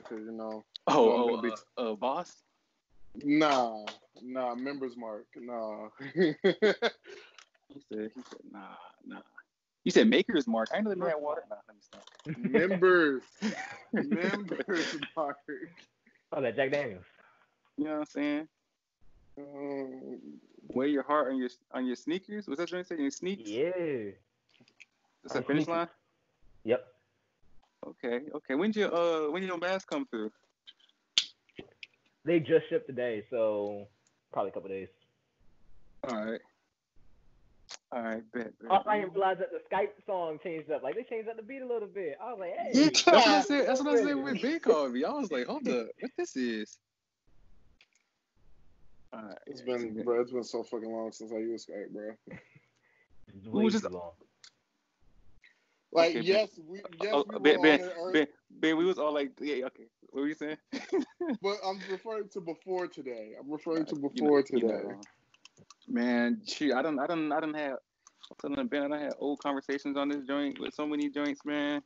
like to, know I'm gonna be boss. Nah, members mark. Nah. He said nah. You said Maker's Mark. I know they had water. Nah, let me stop. Members mark. Oh, that Jack Daniels. You know what I'm saying? Wear your heart on your sneakers. Was that what you said? Your sneaks? Yeah. That's the finish line. Yep. Okay. When your mask come through? They just shipped today, so probably a couple days. All right, bet. Also, I didn't realize that the Skype song changed up. Like, they changed up the beat a little bit. I was like, hey. Yeah, that's what I said when Ben called me. I was like, hold up, what this is? All right. It's been so fucking long since I used Skype, bro. Way too long. Like, okay, we Ben, we was all like, yeah, okay. What were you saying? But I'm referring to before today. Man, shoot, I don't have. I'm telling Ben, I done had old conversations on this joint with so many joints, man.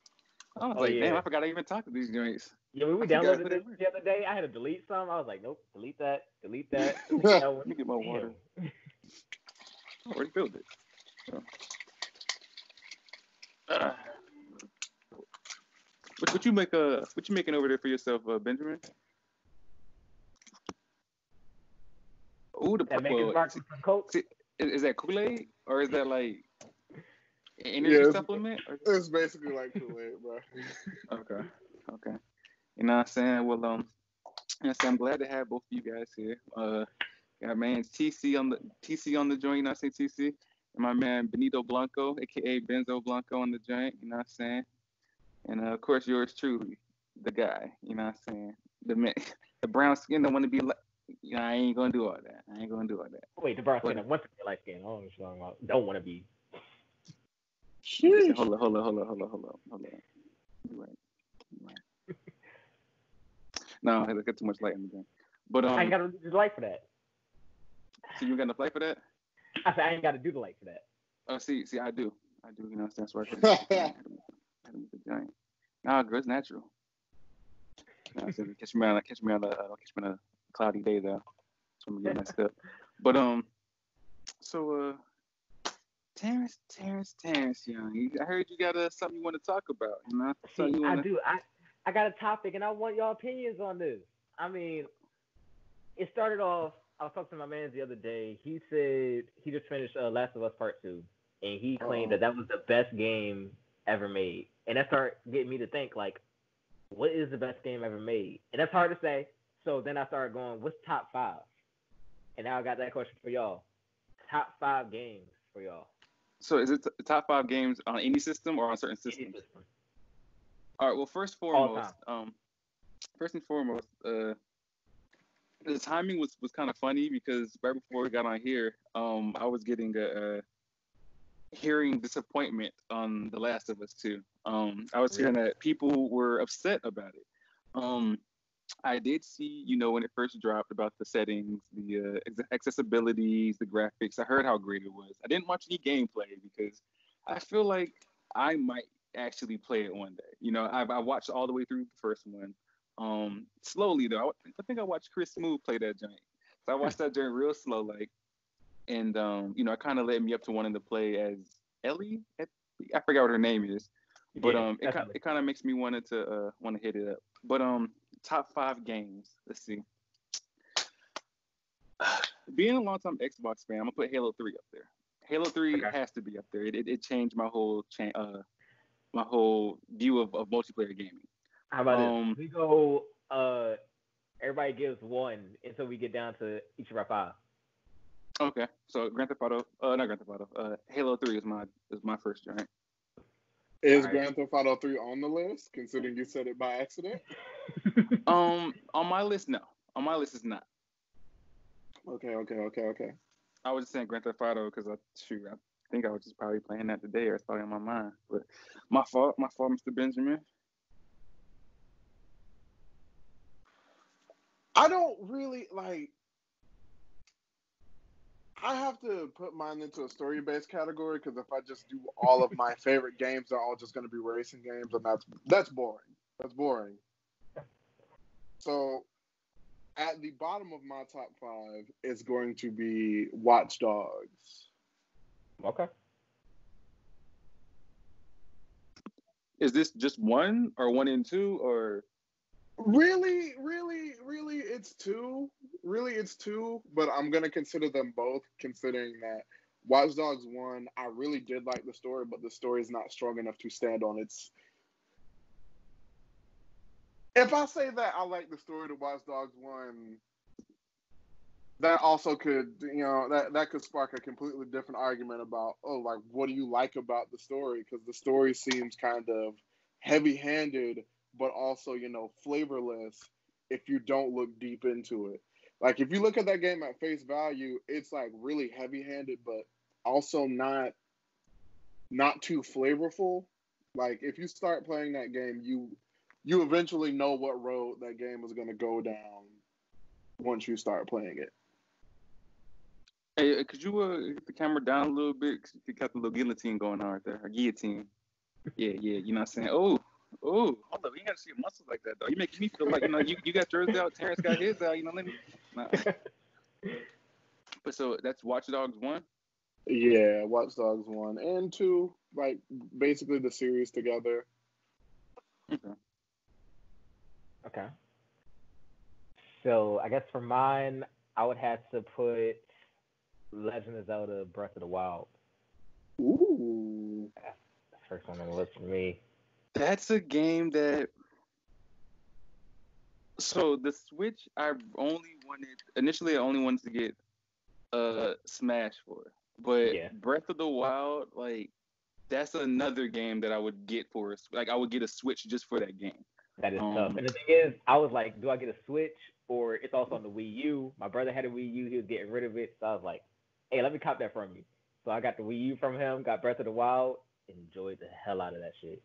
I was damn, I forgot I even talked to these joints. Yeah, when we downloaded this the other day, I had to delete some. I was like, nope, delete that. Let me get my water. I already filled it. What you making over there for yourself, Benjamin? Ooh, the Coke. Is that Kool-Aid or is that like energy supplement? It's basically like Kool-Aid, bro. Okay. You know what I'm saying? Well, I'm glad to have both of you guys here. Got man TC on the joint. You know what I'm saying, TC? And my man Benito Blanco, aka Benzo Blanco, on the joint. You know what I'm saying? And of course, yours truly, the guy. You know what I'm saying? The brown skin don't want to be like. You know, I ain't gonna do all that. Wait, the brown skin that wants to be light skin. I don't know what you're talking about. Don't want to be. Sheesh. Hold on. You're right. No, I got too much light in the game. But I ain't got to do the light for that. So you got enough light for that? I said I ain't got to do the light for that. Oh, see, I do. You know, that's why I had to make a giant. Nah, girl, it's natural. No, so catch me on a cloudy day though. So I'm gonna get messed up. But so Terrence, young. I heard you got something you want to talk about. You know, I do. I got a topic, and I want your opinions on this. I mean, it started off. I was talking to my man the other day. He said he just finished Last of Us Part 2, and he claimed that was the best game ever made. And that started getting me to think, like, what is the best game ever made? And that's hard to say. So then I started going, what's top 5? And now I got that question for y'all. Top 5 games for y'all. So is it the top 5 games on any system or on certain systems? Any system. All right. Well, first and foremost, the timing was kind of funny because right before we got on here, I was getting hearing disappointment on The Last of Us 2. I was hearing that people were upset about it. I did see, when it first dropped, about the settings, the accessibilities, the graphics. I heard how great it was. I didn't watch any gameplay because I feel like I might actually play it one day. I watched all the way through the first one. Slowly though. I think I watched Chris Smooth play that joint. So I watched that joint real slow, like, and it kind of led me up to wanting to play as Ellie. I forgot what her name is, but it kind of makes me want to hit it up. But top 5 games. Let's see. Being a longtime Xbox fan, I'm gonna put Halo 3 up there. Halo 3 has to be up there. It changed my whole view of multiplayer gaming. How about this? We go. Everybody gives 1 until we get down to each of our 5. Okay, so not Grand Theft Auto. Halo 3 is my first joint. Is Grand Theft Auto 3 on the list, considering you said it by accident? On my list, no. On my list, it's not. Okay. I was just saying Grand Theft Auto because I think I was just probably playing that today, or it's probably on my mind. But my fault, Mr. Benjamin. I don't really like. I have to put mine into a story-based category because if I just do all of my favorite games, they're all just going to be racing games, and that's boring. That's boring. So at the bottom of my top 5 is going to be Watch Dogs. Okay. Is this just one or 1 and 2 or? Really, it's two. Really, it's two. But I'm gonna consider them both, considering that Watch Dogs 1, I really did like the story, but the story is not strong enough to stand on its. If I say that I like the story to Watch Dogs 1, that also could, that could spark a completely different argument about, like, what do you like about the story? Because the story seems kind of heavy-handed, but also, flavorless if you don't look deep into it. Like, if you look at that game at face value, it's, like, really heavy-handed, but also not too flavorful. Like, if you start playing that game, you eventually know what road that game is going to go down once you start playing it. Hey, could you get the camera down a little bit? You got the little guillotine going on right there. A guillotine. Yeah. You know what I'm saying? Oh, hold up. You ain't got to see your muscles like that, though. You making me feel like, you got yours out, Terrence got his out. Let me. Nah. But so that's Watch Dogs 1? Yeah, Watch Dogs 1 and 2, like, basically the series together. Okay. So I guess for mine, I would have to put Legend of Zelda: Breath of the Wild. Ooh. That's the first one on the list for me. That's a game that. So the Switch, I only wanted to get Smash for, but Yeah. Breath of the Wild, like, that's another game that I would get for, like, I would get a Switch just for that game. That is tough. And the thing is, I was like, do I get a Switch or it's also on the Wii U? My brother had a Wii U, he was getting rid of it, so I was like, hey, let me cop that from you. So I got the Wii U from him, got Breath of the Wild, enjoyed the hell out of that shit.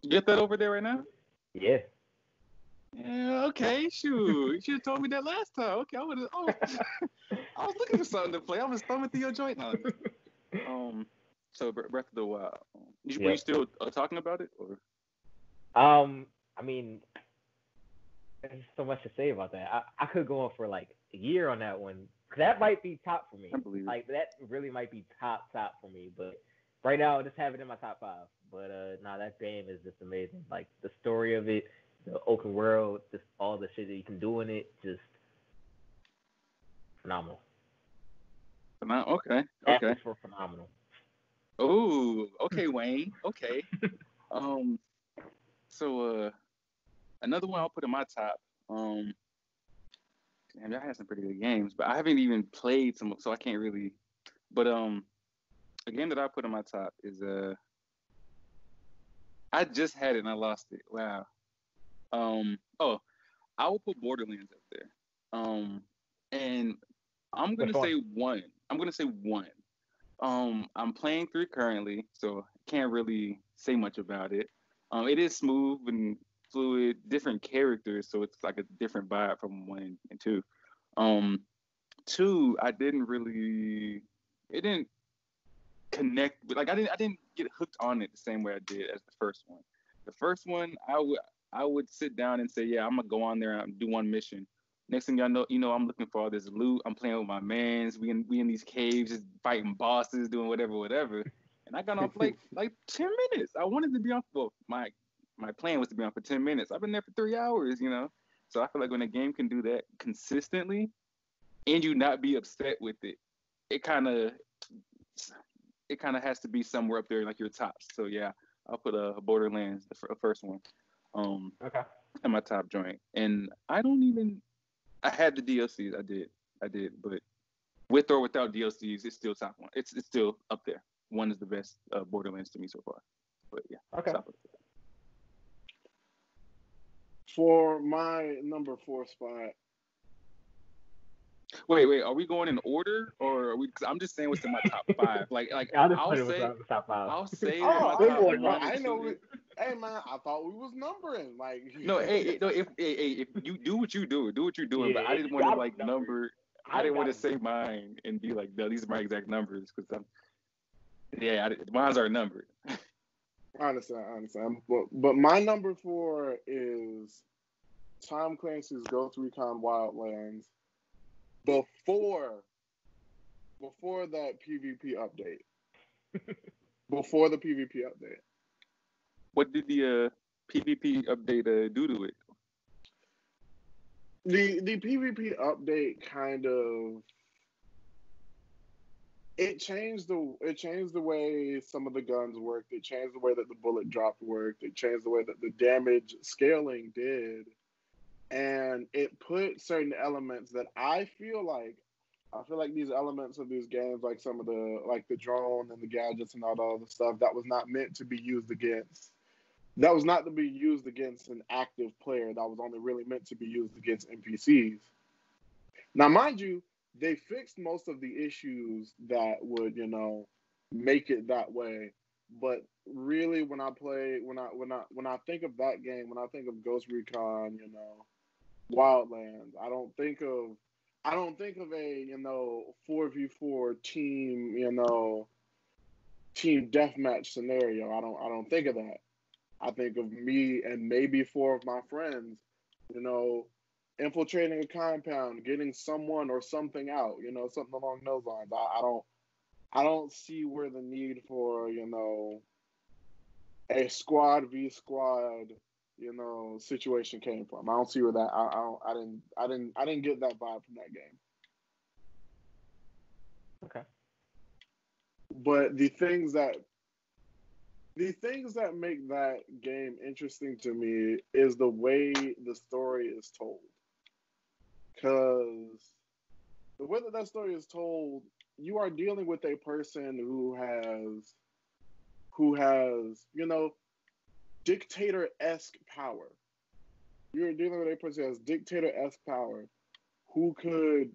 You get that over there right now? Yeah. Yeah, okay, shoot. You should have told me that last time. Okay, I was looking for something to play. I was thumbing through your joint now. So Breath of the Wild. Were you still talking about it, or? I mean, there's so much to say about that. I could go on for like a year on that one. That might be top for me. I believe it. Like, that really might be top for me. But right now, I just have it in my top 5. But that game is just amazing. Like, the story of it, the open world, just all the shit that you can do in it, just phenomenal. Okay. For phenomenal. Oh, okay, Wayne. Okay. So another one I'll put in my top. Damn, I had some pretty good games, but I haven't even played some, so I can't really. But a game that I put in my top is I just had it and I lost it. Wow. I will put Borderlands up there. And I'm gonna say one. I'm playing 3 currently, so can't really say much about it. It is smooth and fluid, different characters, so it's like a different vibe from 1 and 2. 2, it didn't connect with, like, I didn't get hooked on it the same way I did as the first one. The first one, I would sit down and say, yeah, I'm gonna go on there and do one mission. Next thing y'all know, I'm looking for all this loot. I'm playing with my mans. We in these caves, just fighting bosses, doing whatever. And I got off like 10 minutes. I wanted to be on. Well, my plan was to be on for 10 minutes. I've been there for 3 hours. So I feel like when a game can do that consistently, and you not be upset with it, it kind of has to be somewhere up there, like your tops. So yeah, I'll put a Borderlands, the first one, Okay. in my top joint. And I had the DLCs. I did, but with or without DLCs, it's still top 1. It's still up there. 1 is the best Borderlands to me so far. But yeah. Okay. For my number 4 spot. Wait. Are we going in order, or are we? Cause I'm just saying what's in my top 5. I'll say top 5. I'll say Oh, my top 1 I and know. 2. Hey man, I thought we was numbering. Like, no, if you do what you do what you're doing, but I didn't want to number. I didn't want to say mine and be like, no, these are my exact numbers, because mine are numbered. I understand. But my number 4 is Tom Clancy's Ghost Recon Wildlands before that PvP update. Before the PvP update. What did the PvP update do to it? The PvP update kind of it changed the way some of the guns worked. It changed the way that the bullet drop worked. It changed the way that the damage scaling did, and it put certain elements that I feel like these elements of these games, like some of the drone and the gadgets and all the other stuff, that was not meant to be used against. That was not to be used against an active player. That was only really meant to be used against NPCs. Now, mind you, they fixed most of the issues that would, make it that way. But really, when I think of that game, when I think of Ghost Recon, Wildlands, I don't think of a 4v4 team deathmatch scenario. I don't think of that. I think of me and maybe 4 of my friends, infiltrating a compound, getting someone or something out, something along those lines. I don't see where the need for, a squad v squad, situation came from. I don't see where that. I didn't get that vibe from that game. Okay. But the things that make that game interesting to me is the way the story is told. Because the way that story is told, you are dealing with a person who has, dictator-esque power. You're dealing with a person who has dictator-esque power, who could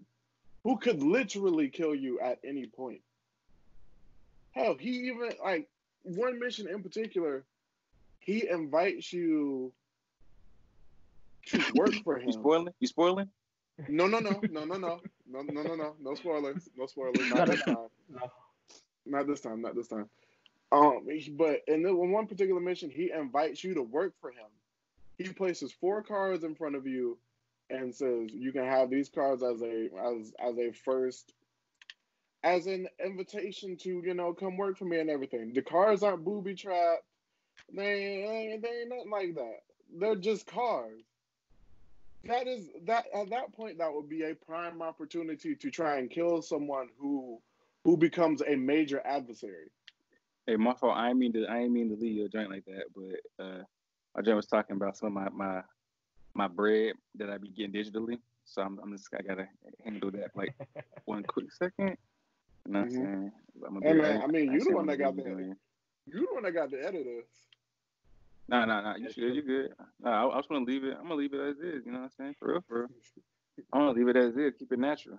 literally kill you at any point. Hell, he even, like, one mission in particular, he invites you to work for him. You spoiling? No spoilers. No spoilers. Not this time. No. Not this time. But in one particular mission, he invites you to work for him. He places 4 cards in front of you and says you can have these cards as an invitation to come work for me and everything. The cards aren't booby trapped. They ain't nothing like that. They're just cards. That at that point, that would be a prime opportunity to try and kill someone who becomes a major adversary. Hey, my fault. I ain't mean to leave your joint like that, but my joint was talking about some of my bread that I be getting digitally. So I gotta handle that like one quick second. You know what I'm saying? Hey man, I mean, you the one that got the editors. No. You good. I was gonna leave it. I'm gonna leave it as is. You know what I'm saying? For real. I'm gonna leave it as is. Keep it natural.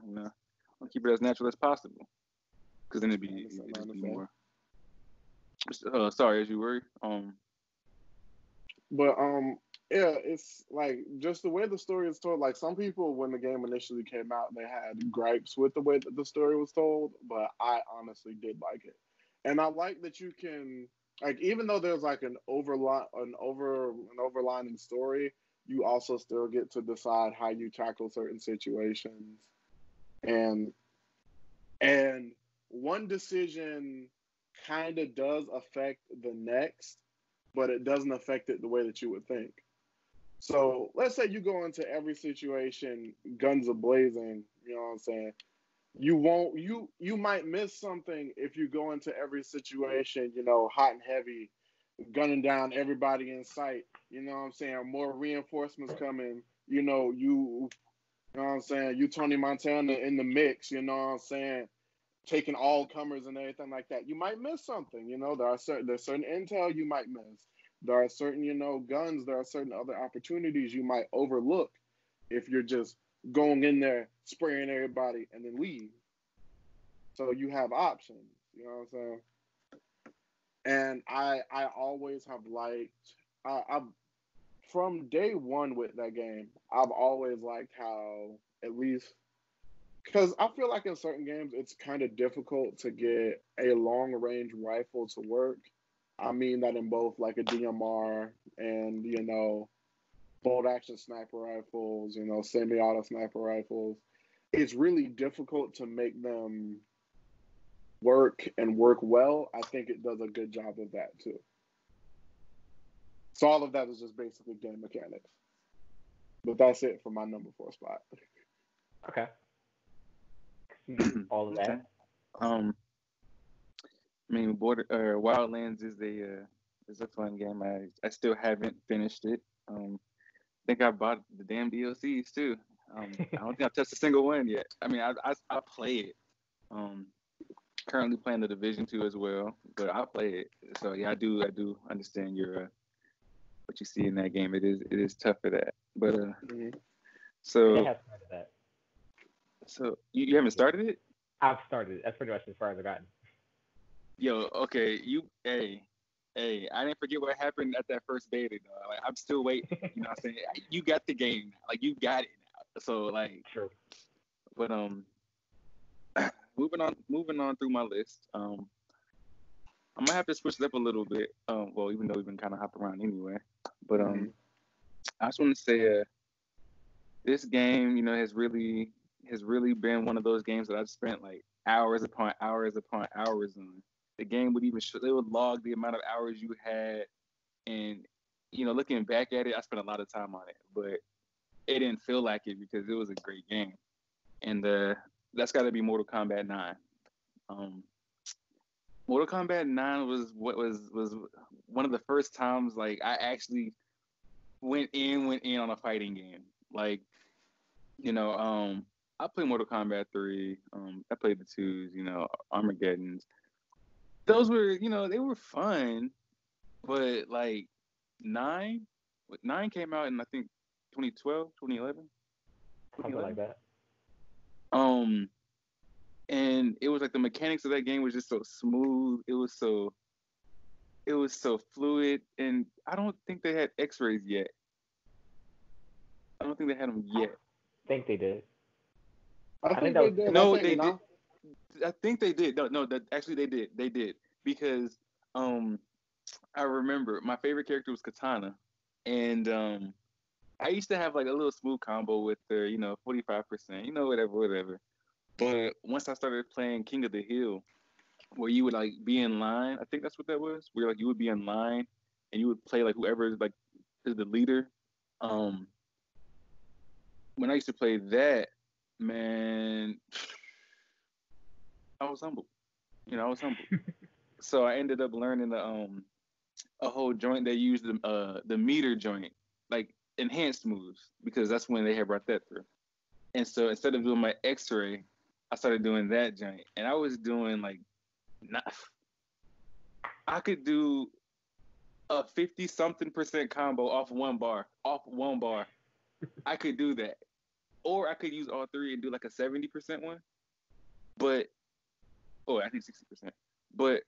I'll keep it as natural as possible. Because then it'd be more. Sorry, as you were. But yeah, it's like just the way the story is told. Like some people, when the game initially came out, they had gripes with the way that the story was told. But I honestly did like it, and I like that you can. Like, even though there's like an overlining story, you also still get to decide how you tackle certain situations. And one decision kind of does affect the next, but it doesn't affect it the way that you would think. So let's say you go into every situation guns a-blazing, you know what I'm saying? You might miss something if you go into every situation, hot and heavy, gunning down everybody in sight. You know what I'm saying? More reinforcements coming. You know what I'm saying? You Tony Montana in the mix. You know what I'm saying? Taking all comers and everything like that. You might miss something. There's certain intel you might miss. There are certain guns. There are certain other opportunities you might overlook if you're just going in there, spraying everybody, and then leave. So you have options, you know what I'm saying? And I always have liked, I've from day one with that game, I've always liked how, at least, because I feel like in certain games, it's kind of difficult to get a long-range rifle to work. I mean that in both like a DMR and, bolt action sniper rifles, semi-auto sniper rifles. It's really difficult to make them work and work well. I think it does a good job of that too. So all of that is just basically game mechanics. But that's it for my number 4 spot. Okay. All of that. Okay. I mean, Wildlands is a fun game. I still haven't finished it. I think I bought the damn DLCs too. I don't think I've touched a single one yet. I mean, I play it. Currently playing the Division 2 as well, but I play it. So yeah, I do understand your what you see in that game. It is tough for that. But so They have started that. So you haven't started it? I've started it. That's pretty much as far as I've gotten. Yo, okay, hey, I didn't forget what happened at that first beta, though. Like, I'm still waiting. You know what I'm saying? You got the game now. Like, you got it now. So, like, True. But moving on through my list. I'm gonna have to switch it up a little bit. Well, even though we've been kind of hopping around anyway. But I just want to say, this game, has really been one of those games that I've spent like hours upon hours upon hours on. The game would even they would log the amount of hours you had, and looking back at it, I spent a lot of time on it, but it didn't feel like it because it was a great game, and that's got to be Mortal Kombat 9. Mortal Kombat 9 was one of the first times like I actually went in on a fighting game. Like, I played Mortal Kombat 3. I played the 2s, Armageddon's. Those were, they were fun, but like 9 came out in I think 2012, 2011. Something like that. And it was like the mechanics of that game was just so smooth. It was so fluid, and I don't think they had X-rays yet. I don't think they had them yet. I think they did. I think they did. No, they did. I think they did. No, actually they did. They did because I remember my favorite character was Katana, and I used to have like a little smooth combo with her, 45%, whatever. But once I started playing King of the Hill, where you would like be in line, I think that's what that was. Where like you would be in line and you would play like whoever like is the leader. When I used to play that, man, I was humble. So I ended up learning a whole joint they used the meter joint, like enhanced moves, because that's when they had brought that through. And so instead of doing my X-ray, I started doing that joint, and I was doing like, I could do a 50-something% combo off one bar. I could do that, or I could use all three and do like a 70% one. But I think 60%. But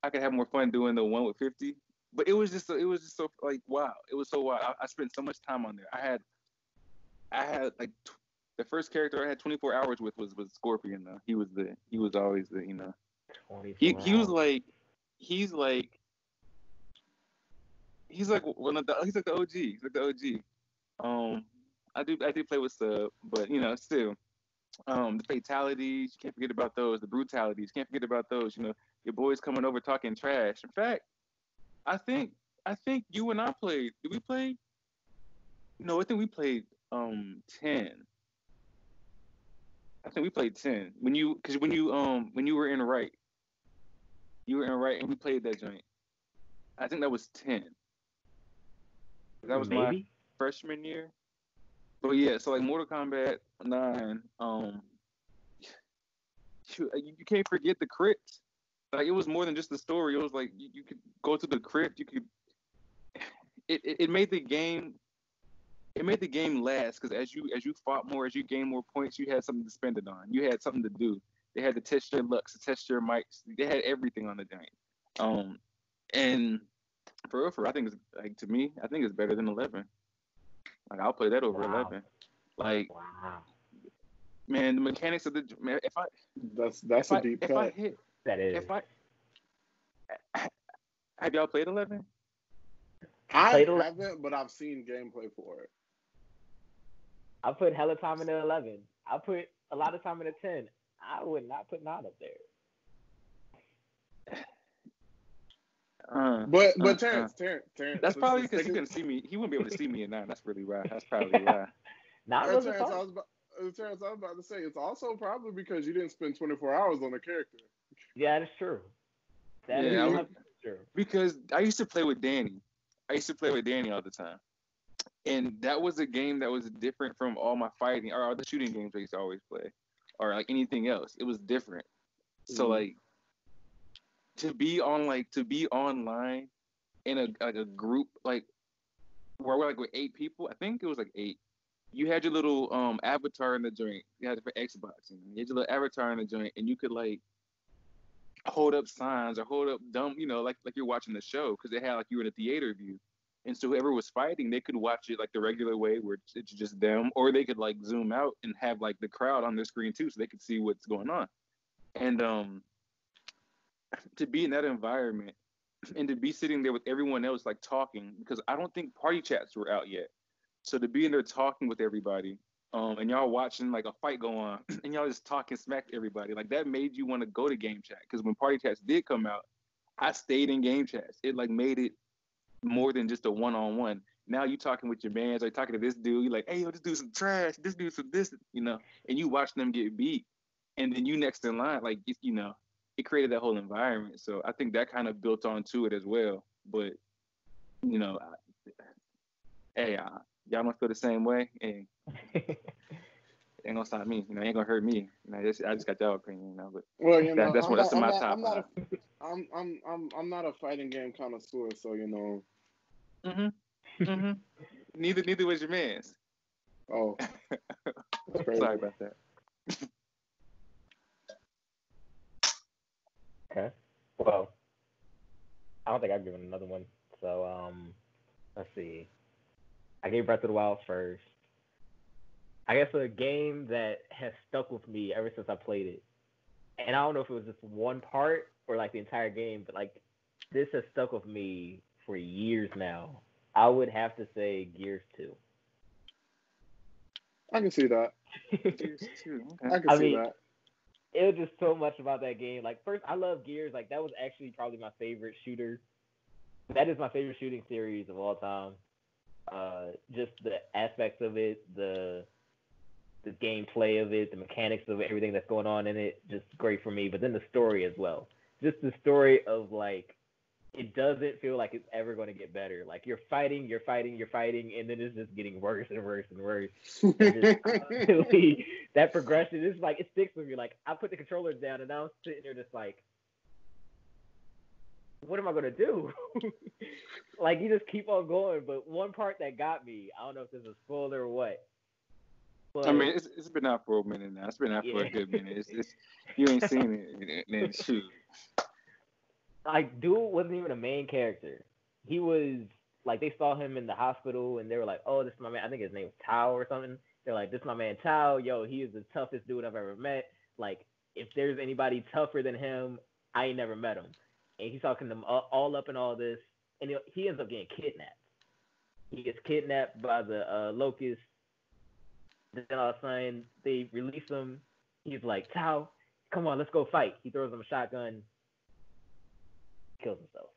I could have more fun doing the one with 50. But it was just so like wow. It was so wild. I spent so much time on there. I had like the first character I had 24 hours with was Scorpion though. He was always the he was like he's like one of the he's like the OG. He's like the OG. I do play with Sub, but still. The fatalities, you can't forget about those. The brutalities, you can't forget about those. Your boys coming over talking trash. In fact, I think you and I played. Did we play? No, I think we played 10. I think we played 10 when you were in right. You were in right, and we played that joint. I think that was 10. That was my freshman year. But yeah, so like Mortal Kombat 9, you can't forget the crypt. Like it was more than just the story. It was like you could go to the crypt. You could. It made the game. It made the game last because as you fought more, as you gained more points, you had something to spend it on. You had something to do. They had to test your lucks, to test your mics. They had everything on the game. And for real, I think it's like to me, I think it's better than 11. Like I'll play that over 11. Like, man, the mechanics of the man. That's a deep cut. That is. Have y'all played 11? I haven't, but I've seen gameplay for it. I put hella time in the 11. I put a lot of time in the 10. I would not put 9 up there. But Terrence, that's probably because he couldn't see me. He wouldn't be able to see me in 9. That's really why. That's probably why. Terrence, I was about to say, it's also probably because you didn't spend 24 hours on the character. Yeah, that's true. That is true. Because I used to play with Danny. all the time. And that was a game that was different from all my fighting or all the shooting games I used to always play, or like anything else. It was different. So like to be online in a group like where we're like with 8 people. I think it was like 8. You had your little avatar in the joint. You had it for Xbox. You had your little avatar in the joint, and you could like hold up signs or hold up like you're watching the show because they had like you were in a theater view. And so whoever was fighting, they could watch it like the regular way where it's just them, or they could like zoom out and have like the crowd on their screen too, so they could see what's going on. And to be in that environment and to be sitting there with everyone else like talking, because I don't think party chats were out yet. So to be in there talking with everybody, and y'all watching like a fight go on, and y'all just talking smack to everybody, like that made you want to go to game chat. Because when party chats did come out, I stayed in game chats. It like made it more than just a one-on-one. Now you talking with your mans, or talking to this dude, you're like, hey, yo, this dude's some trash, this dude's some this, and you watch them get beat, and then you next in line, like, it created that whole environment. So I think that kind of built onto it as well. But, hey, y'all don't feel the same way, and it ain't gonna stop me, it ain't gonna hurt me. I just got y'all opinion, but that's my top five. I'm not a fighting game connoisseur, so Neither was your man's. Oh, sorry about that. Okay. Well, I don't think I've given another one. So let's see. I gave Breath of the Wild first. I guess a game that has stuck with me ever since I played it, and I don't know if it was just one part or like the entire game, but like this has stuck with me for years now. I would have to say Gears 2. I can see that. Gears 2. Okay. I can see that. It was just so much about that game. Like, first, I love Gears. Like, that was actually probably my favorite shooter. That is my favorite shooting series of all time. Just the aspects of it, the gameplay of it, the mechanics of it, everything that's going on in it, just great for me. But then the story as well. Just the story of, like, it doesn't feel like it's ever going to get better. Like, you're fighting, and then it's just getting worse and worse and worse. And just that progression is like, it sticks with me. Like, I put the controllers down, and now I'm sitting there just like, what am I going to do? Like, you just keep on going. But one part that got me, I don't know if this is a spoiler or what. But, I mean, it's been out for a minute now. It's been out for a good minute. It's you ain't seen it, then shoot. Like, dude wasn't even a main character. He was, like, they saw him in the hospital, and they were like, oh, this is my man. I think his name was Tao or something. They're like, this is my man Tao. Yo, he is the toughest dude I've ever met. Like, if there's anybody tougher than him, I ain't never met him. And he's talking them all up in all this, and he ends up getting kidnapped. He gets kidnapped by the Locusts. Then all of a sudden, they release him. He's like, Tao, come on, let's go fight. He throws him a shotgun, kills himself.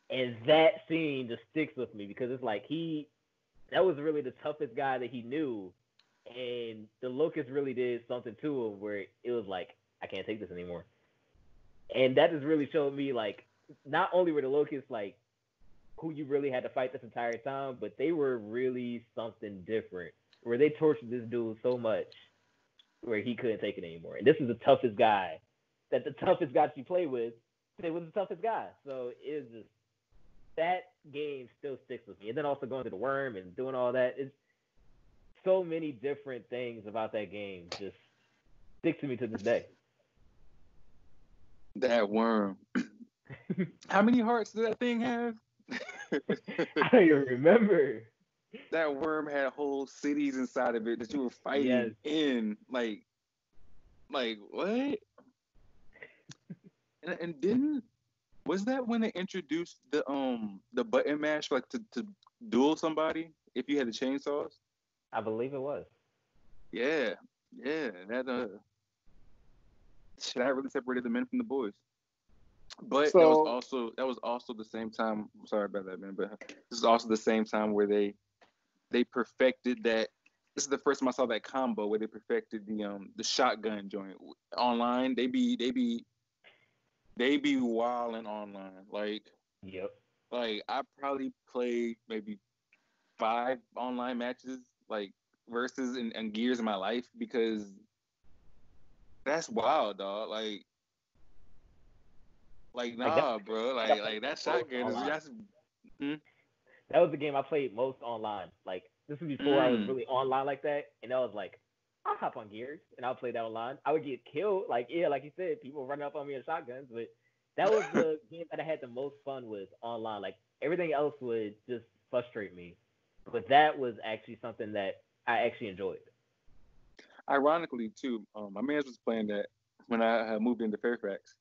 And that scene just sticks with me because it's like that was really the toughest guy that he knew. And the Locust really did something to him where it was like, I can't take this anymore. And that just really showed me, like, not only were the Locusts, like, who you really had to fight this entire time, but they were really something different, where they tortured this dude so much where he couldn't take it anymore. And this is the toughest guy that the toughest guy you play with, they was the toughest guy. So it was just, that game still sticks with me. And then also going to the worm and doing all that. It's so many different things about that game just stick to me to this day. That worm. How many hearts did that thing have? I don't even remember. That worm had whole cities inside of it that you were fighting in. Like what? And didn't Was that when they introduced the button mash like to duel somebody if you had the chainsaws? I believe it was. Yeah, yeah. That really separated the men from the boys. But So that was also the same time. Sorry about that, man. But this is also the same time where they perfected that. This is the first time I saw that combo where they perfected the shotgun joint online. They be wilding online. Yep. Like I probably played maybe 5 online matches like versus and Gears in my life because that's wild, dog. Like Like that. nah, bro. I Like played that most shotgun is online. that's. Mm, That was the game I played most online. Like this was before I was mm. really online like that, and I was like, I'll hop on Gears and I'll play that online. I would get killed, like yeah, like you said, people running up on me with shotguns, but that was the game that I had the most fun with online. Like everything else would just frustrate me, but that was actually something that I actually enjoyed. Ironically, too, my man was playing that when I had moved into Fairfax.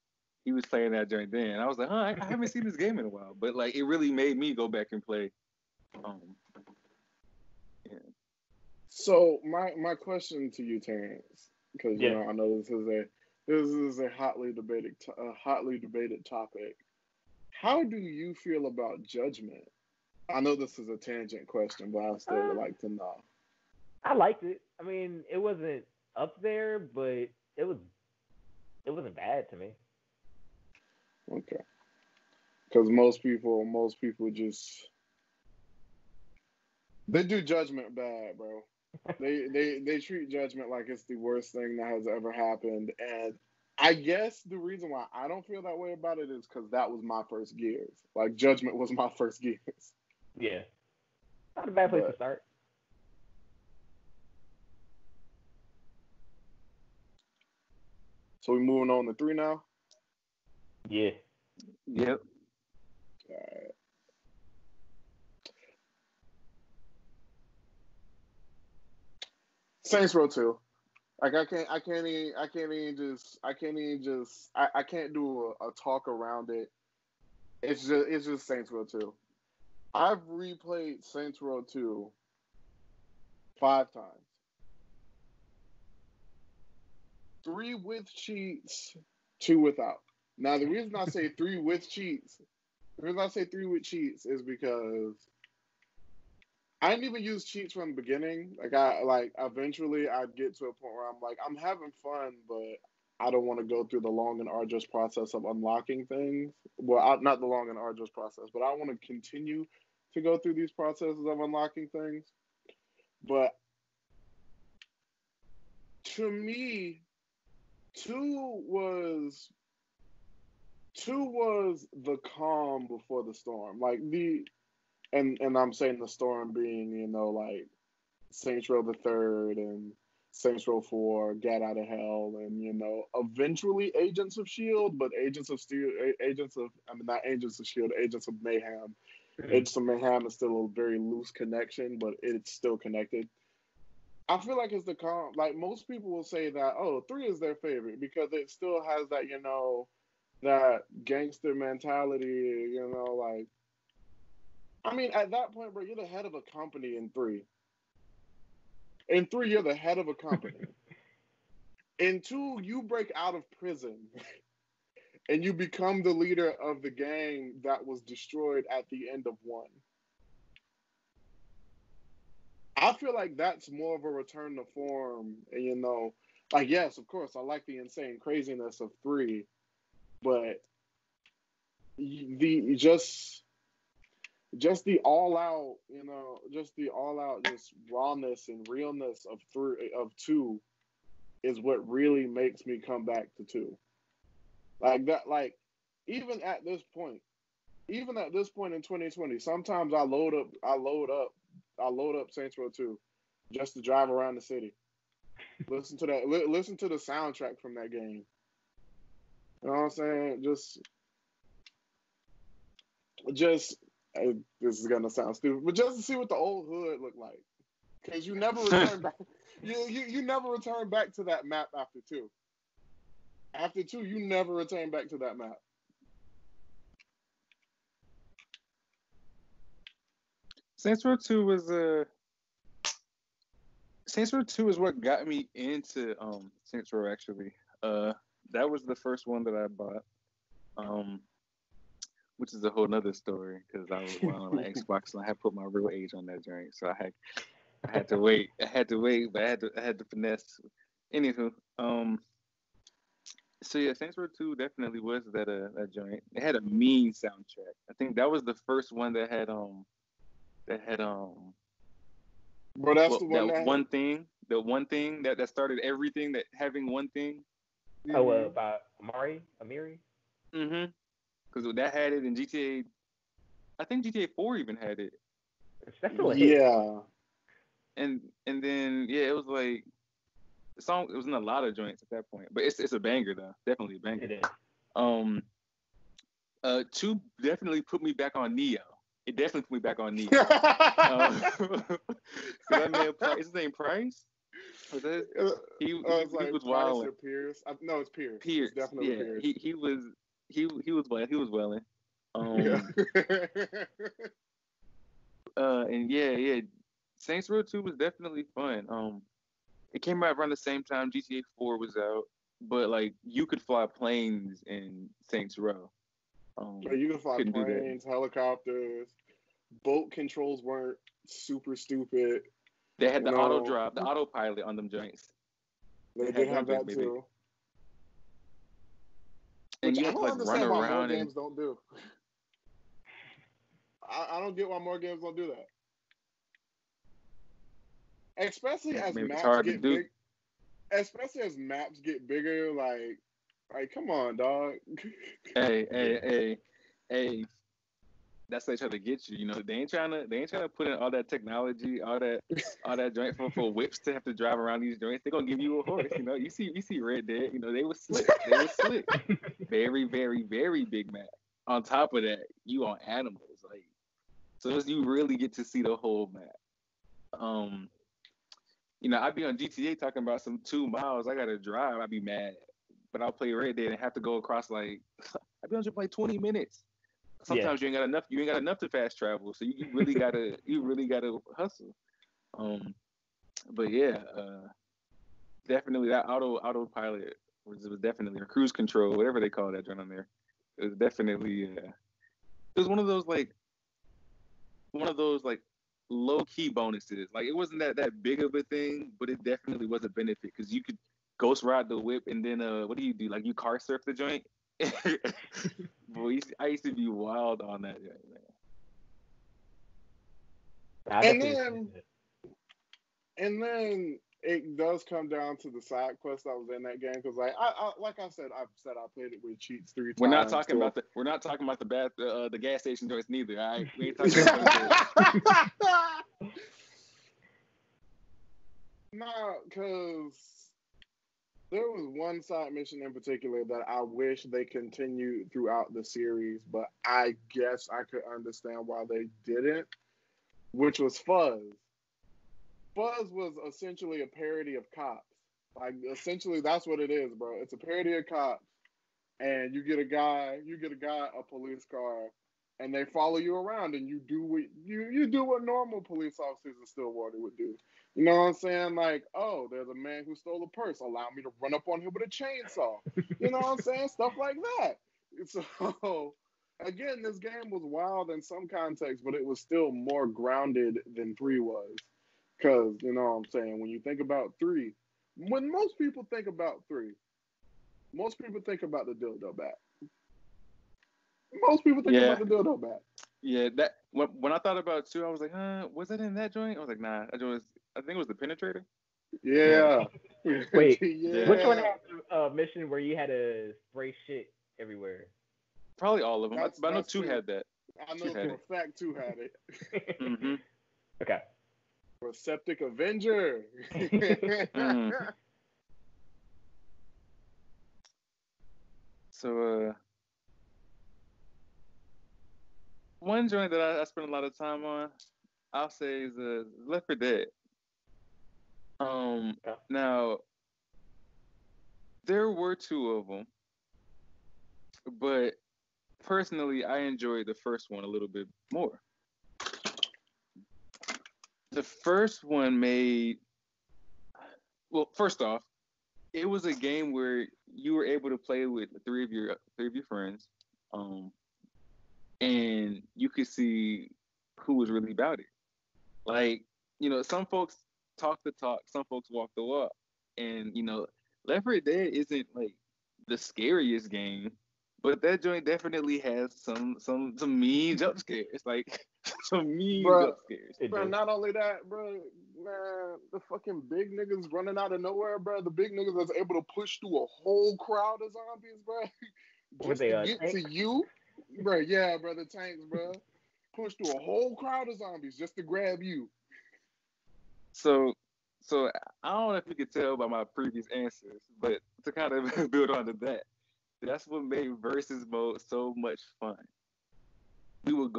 He was playing that during then. And I was like, huh, I haven't seen this game in a while. But like, it really made me go back and play. Um, yeah. so my question to you, Terrence, because Yeah. I know this is a hotly debated topic. How do you feel about Judgment? I know this is a tangent question, but I still would Uh, like to know. I liked it. I mean, it wasn't up there, but it was it wasn't bad to me. Okay, because most people just they do Judgment bad, bro. They treat Judgment like it's the worst thing that has ever happened, and I guess the reason why I don't feel that way about it is because that was my first Gears. Like Judgment was my first Gears, Yeah, not a bad place to but start. so we moving on to 3 now. Yeah. Yep. Alright. Saints Row 2. Like I can't do a talk around it. It's just Saints Row 2. I've replayed Saints Row 2 5 times. 3 with cheats, 2 without. Now the reason I say three with cheats is because I didn't even use cheats from the beginning. Like eventually I'd get to a point where I'm like, I'm having fun, but I don't want to go through the long and arduous process of unlocking things. Well, not the long and arduous process, but I want to continue to go through these processes of unlocking things. But to me, two was two was the calm before the storm. And I'm saying the storm being, like Saints Row the Third and Saints Row 4, Get Out of Hell, and eventually Agents of Shield, but not Agents of Shield, Agents of Mayhem. Mhm. Agents of Mayhem is still a very loose connection, but it's still connected. I feel like it's the like most people will say that, oh, 3 is their favorite because it still has that, that gangster mentality, like I mean, at that point, bro, you're the head of a company in 3. In 3, you're the head of a company. In 2, you break out of prison and you become the leader of the gang that was destroyed at the end of 1. I feel like that's more of a return to form. And, like, yes, of course, I like the insane craziness of 3, but the just the all out, just rawness and realness of 2 is what really makes me come back to 2. Like that, like even at this point, in 2020, sometimes I load up Saints Row 2 just to drive around the city. Listen to the soundtrack from that game. You know what I'm saying? Just this is gonna sound stupid, but just to see what the old hood looked like, because you never return back. You never return back to that map after 2. After 2, you never return back to that map. Saints Row 2 was Saints Row 2 is what got me into Saints Row actually. That was the first one that I bought. Which is a whole nother story because I was on my Xbox and I had put my real age on that joint, so I had to wait. I had to wait, but I had to finesse. Anywho, so yeah, Saints Row 2 definitely was that joint. It had a mean soundtrack. I think that was the first one that had But that's the one that one thing, the one thing that started everything, that having one thing. Oh, about Amiri? Mm-hmm. Because that had it in GTA. I think GTA 4 even had it. That's still a hit. Yeah. And then it was like the song. It was in a lot of joints at that point, but it's a banger though. Definitely a banger. It is. 2 definitely put me back on Neo. It definitely put me back on Neo. That man, his name Price. Was that? He was wild. Pierce. No, it's Pierce. Pierce. It's definitely Pierce. He was welling. And Saints Row 2 was definitely fun. It came out around the same time GTA 4 was out, but like you could fly planes in Saints Row. You could fly planes, helicopters. Boat controls weren't super stupid. They had the auto drive, the autopilot on them joints. They did have that too. And Which you I don't like understand run why around more games don't do. I don't get why more games don't do that. Especially as maps get big. Especially as maps get bigger, like come on, dog. Hey. That's how they try to get you. You know, they ain't trying to put in all that technology, all that joint for whips to have to drive around these joints. They're gonna give you a horse. You know, you see Red Dead. You know, they was slick. Very, very, very big map. On top of that, you on animals, like, so you really get to see the whole map. You know, I'd be on GTA talking about some 2 miles I gotta drive. I'd be mad, but I'll play Red Dead and have to go across like I'd be on for like 20 minutes. Sometimes you ain't got enough. You ain't got enough to fast travel, so you really gotta hustle. But yeah, definitely that autopilot was definitely, or cruise control, whatever they call that joint on there. It was definitely it was one of those low key bonuses. Like it wasn't that big of a thing, but it definitely was a benefit because you could ghost ride the whip and then what do? Like you car surf the joint. Boy, I used to be wild on that joint, man. And then it does come down to the side quest that was in that game because I've said I played it with cheats 3 times. We're not talking about the gas station joints neither. All right, we ain't talking about those. Nah, because there was one side mission in particular that I wish they continued throughout the series, but I guess I could understand why they didn't, which was Fuzz. Fuzz was essentially a parody of Cops. Like, essentially, that's what it is, bro. It's a parody of Cops, and you get a guy, a police car, and they follow you around, and you do what normal police officers in Stillwater would do. You know what I'm saying? Like, oh, there's a man who stole a purse. Allow me to run up on him with a chainsaw. You know what I'm saying? Stuff like that. So, again, this game was wild in some context, but it was still more grounded than 3 was. Because, you know what I'm saying, when you think about 3, when most people think about 3, most people think about the dildo bat. Most people think about the dildo bat. Yeah, that when I thought about 2, I was like, was that in that joint? I was like, nah, I think it was the penetrator. Yeah. Wait, yeah. Which one had a mission where you had to spray shit everywhere? Probably all of them. But I know 2 had that. I know for a fact 2 had it. Mm-hmm. Okay. Septic Avenger. So, one joint that I spent a lot of time on, I'll say, is Left 4 Dead. Now, there were 2 of them, but personally, I enjoyed the first one a little bit more. The first one made. Well, first off, it was a game where you were able to play with three of your friends, um, and you could see who was really about it. Like, some folks talk the talk, some folks walk the walk, and Left 4 Dead isn't like the scariest game, but that joint definitely has some mean jump scares, like some mean Bro, jump scares. bro, not only that, bro, man, the fucking big niggas running out of nowhere, bro. The big niggas that's able to push through a whole crowd of zombies, bro, Were just they to get tank? to you, bro. Yeah, bro, the tanks, bro, push through a whole crowd of zombies just to grab you. So, so I don't know if you could tell by my previous answers, but to kind of build onto that, that's what made versus mode so much fun. We would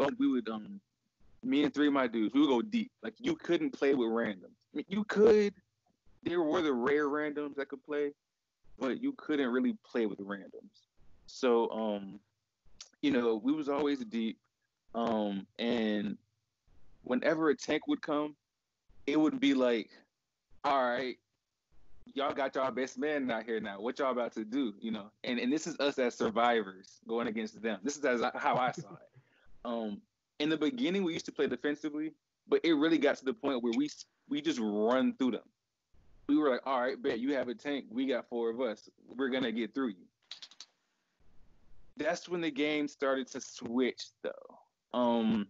me and three of my dudes, we would go deep. Like you couldn't play with randoms. I mean, you could. There were the rare randoms that could play, but you couldn't really play with randoms. So, we was always deep. And whenever a tank would come, it would be like, all right, y'all got y'all best man out here now. What y'all about to do? And this is us as survivors going against them. This is how I saw it. In the beginning, we used to play defensively, but it really got to the point where we just run through them. We were like, all right, bet you have a tank. We got four of us. We're gonna get through you. That's when the game started to switch, though. I'm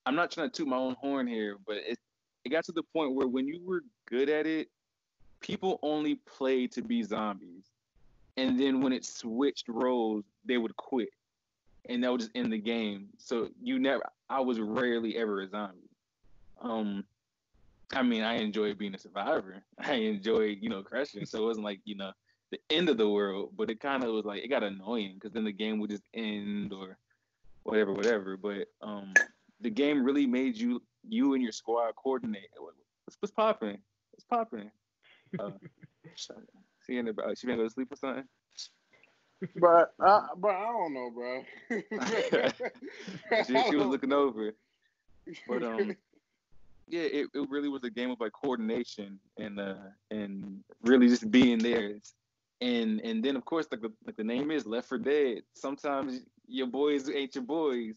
not trying to toot my own horn here, but it got to the point where when you were good at it, people only played to be zombies. And then when it switched roles, they would quit. And that would just end the game. So I was rarely ever a zombie. I mean, I enjoyed being a survivor. I enjoyed, crushing. So it wasn't like, the end of the world, but it kind of was like, it got annoying because then the game would just end or whatever. But the game really made you and your squad coordinate. What's popping? What's popping? She gonna go to sleep or something? But I don't know, bro. she was looking over, but yeah, it really was a game of like coordination and really just being there. And then of course like the name is Left 4 Dead. Sometimes your boys ain't your boys,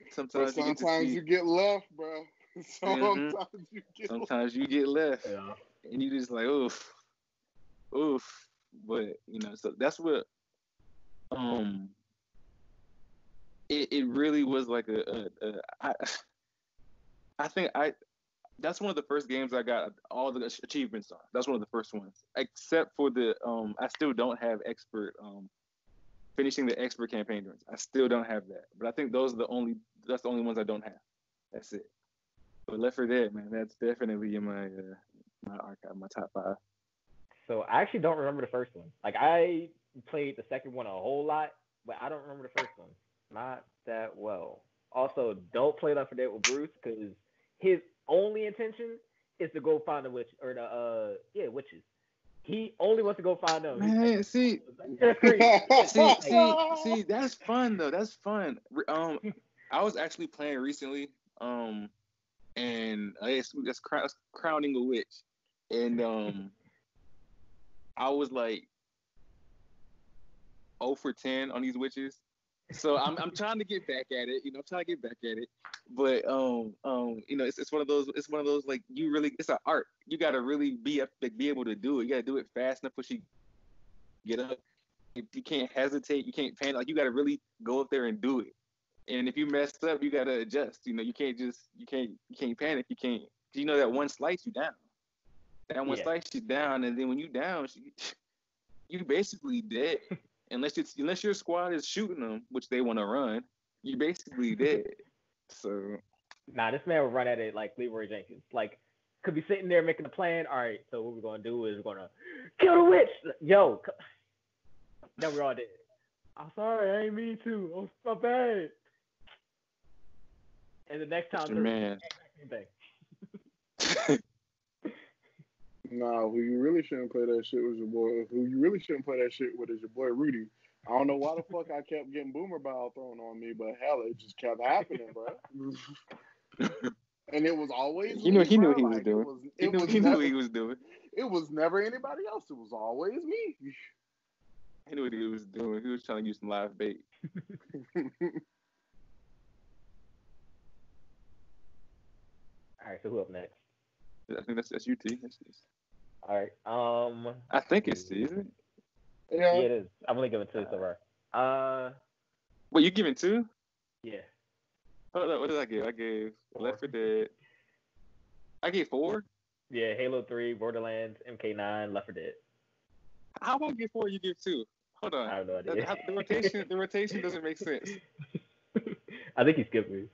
Sometimes but sometimes you get left, bro. Sometimes you get left, Yeah. and you just like oof. But so that's what it really was like I think that's one of the first games I got all the achievements on. That's one of the first ones, except for the I still don't have expert finishing the expert campaign runs. I still don't have that, but I think that's the only ones I don't have. That's it. But Left 4 Dead, man, that's definitely in my archive, my top 5. So I actually don't remember the first one. Like I played the second one a whole lot, but I don't remember the first one. Not that well. Also, don't play Left 4 Dead with Bruce because his only intention is to go find the witch or the witches. He only wants to go find them. Man, see, that's crazy. see, that's fun though. That's fun. I was actually playing recently, and that's crowning a witch, and I was like 0 for 10 on these witches. So I'm trying to get back at it, I'm trying to get back at it. But it's one of those like it's an art. You gotta really be able to do it. You gotta do it fast enough so you get up. You can't hesitate, you can't panic. Like you gotta really go up there and do it. And if you mess up, you gotta adjust. You can't panic. You can't that one slice you down. That one slice you down, and then when you down, you basically dead. Unless your squad is shooting them, which they want to run, you're basically dead. So. Nah, this man would run at it like Leroy Jenkins. Like, could be sitting there making a plan. All right, so what we're gonna do is we're gonna kill the witch. Yo, then we're all dead. I'm sorry, I ain't mean to. Oh, my bad. And the next time, man. Nah, who you really shouldn't play that shit with your boy. Who you really shouldn't play that shit with is your boy Rudy. I don't know why the fuck I kept getting boomer ball thrown on me, but hell, it just kept happening, bro. And it was always he knew he bro. was Like, doing. He knew what he was doing. It was never anybody else. It was always me. He knew what he was doing. He was trying to use some live bait. All right, so who up next? I think that's you, T. All right. I think it's T, isn't it? Yeah, it is. I'm only giving 2 so far. Wait, you giving 2? Yeah. Hold up, what did I give? I gave 4. Left 4 Dead. I gave 4? Yeah, Halo 3, Borderlands, MK9, Left 4 Dead. How about I give 4? You give 2? Hold on. I have no idea. The rotation doesn't make sense. I think he skipped me.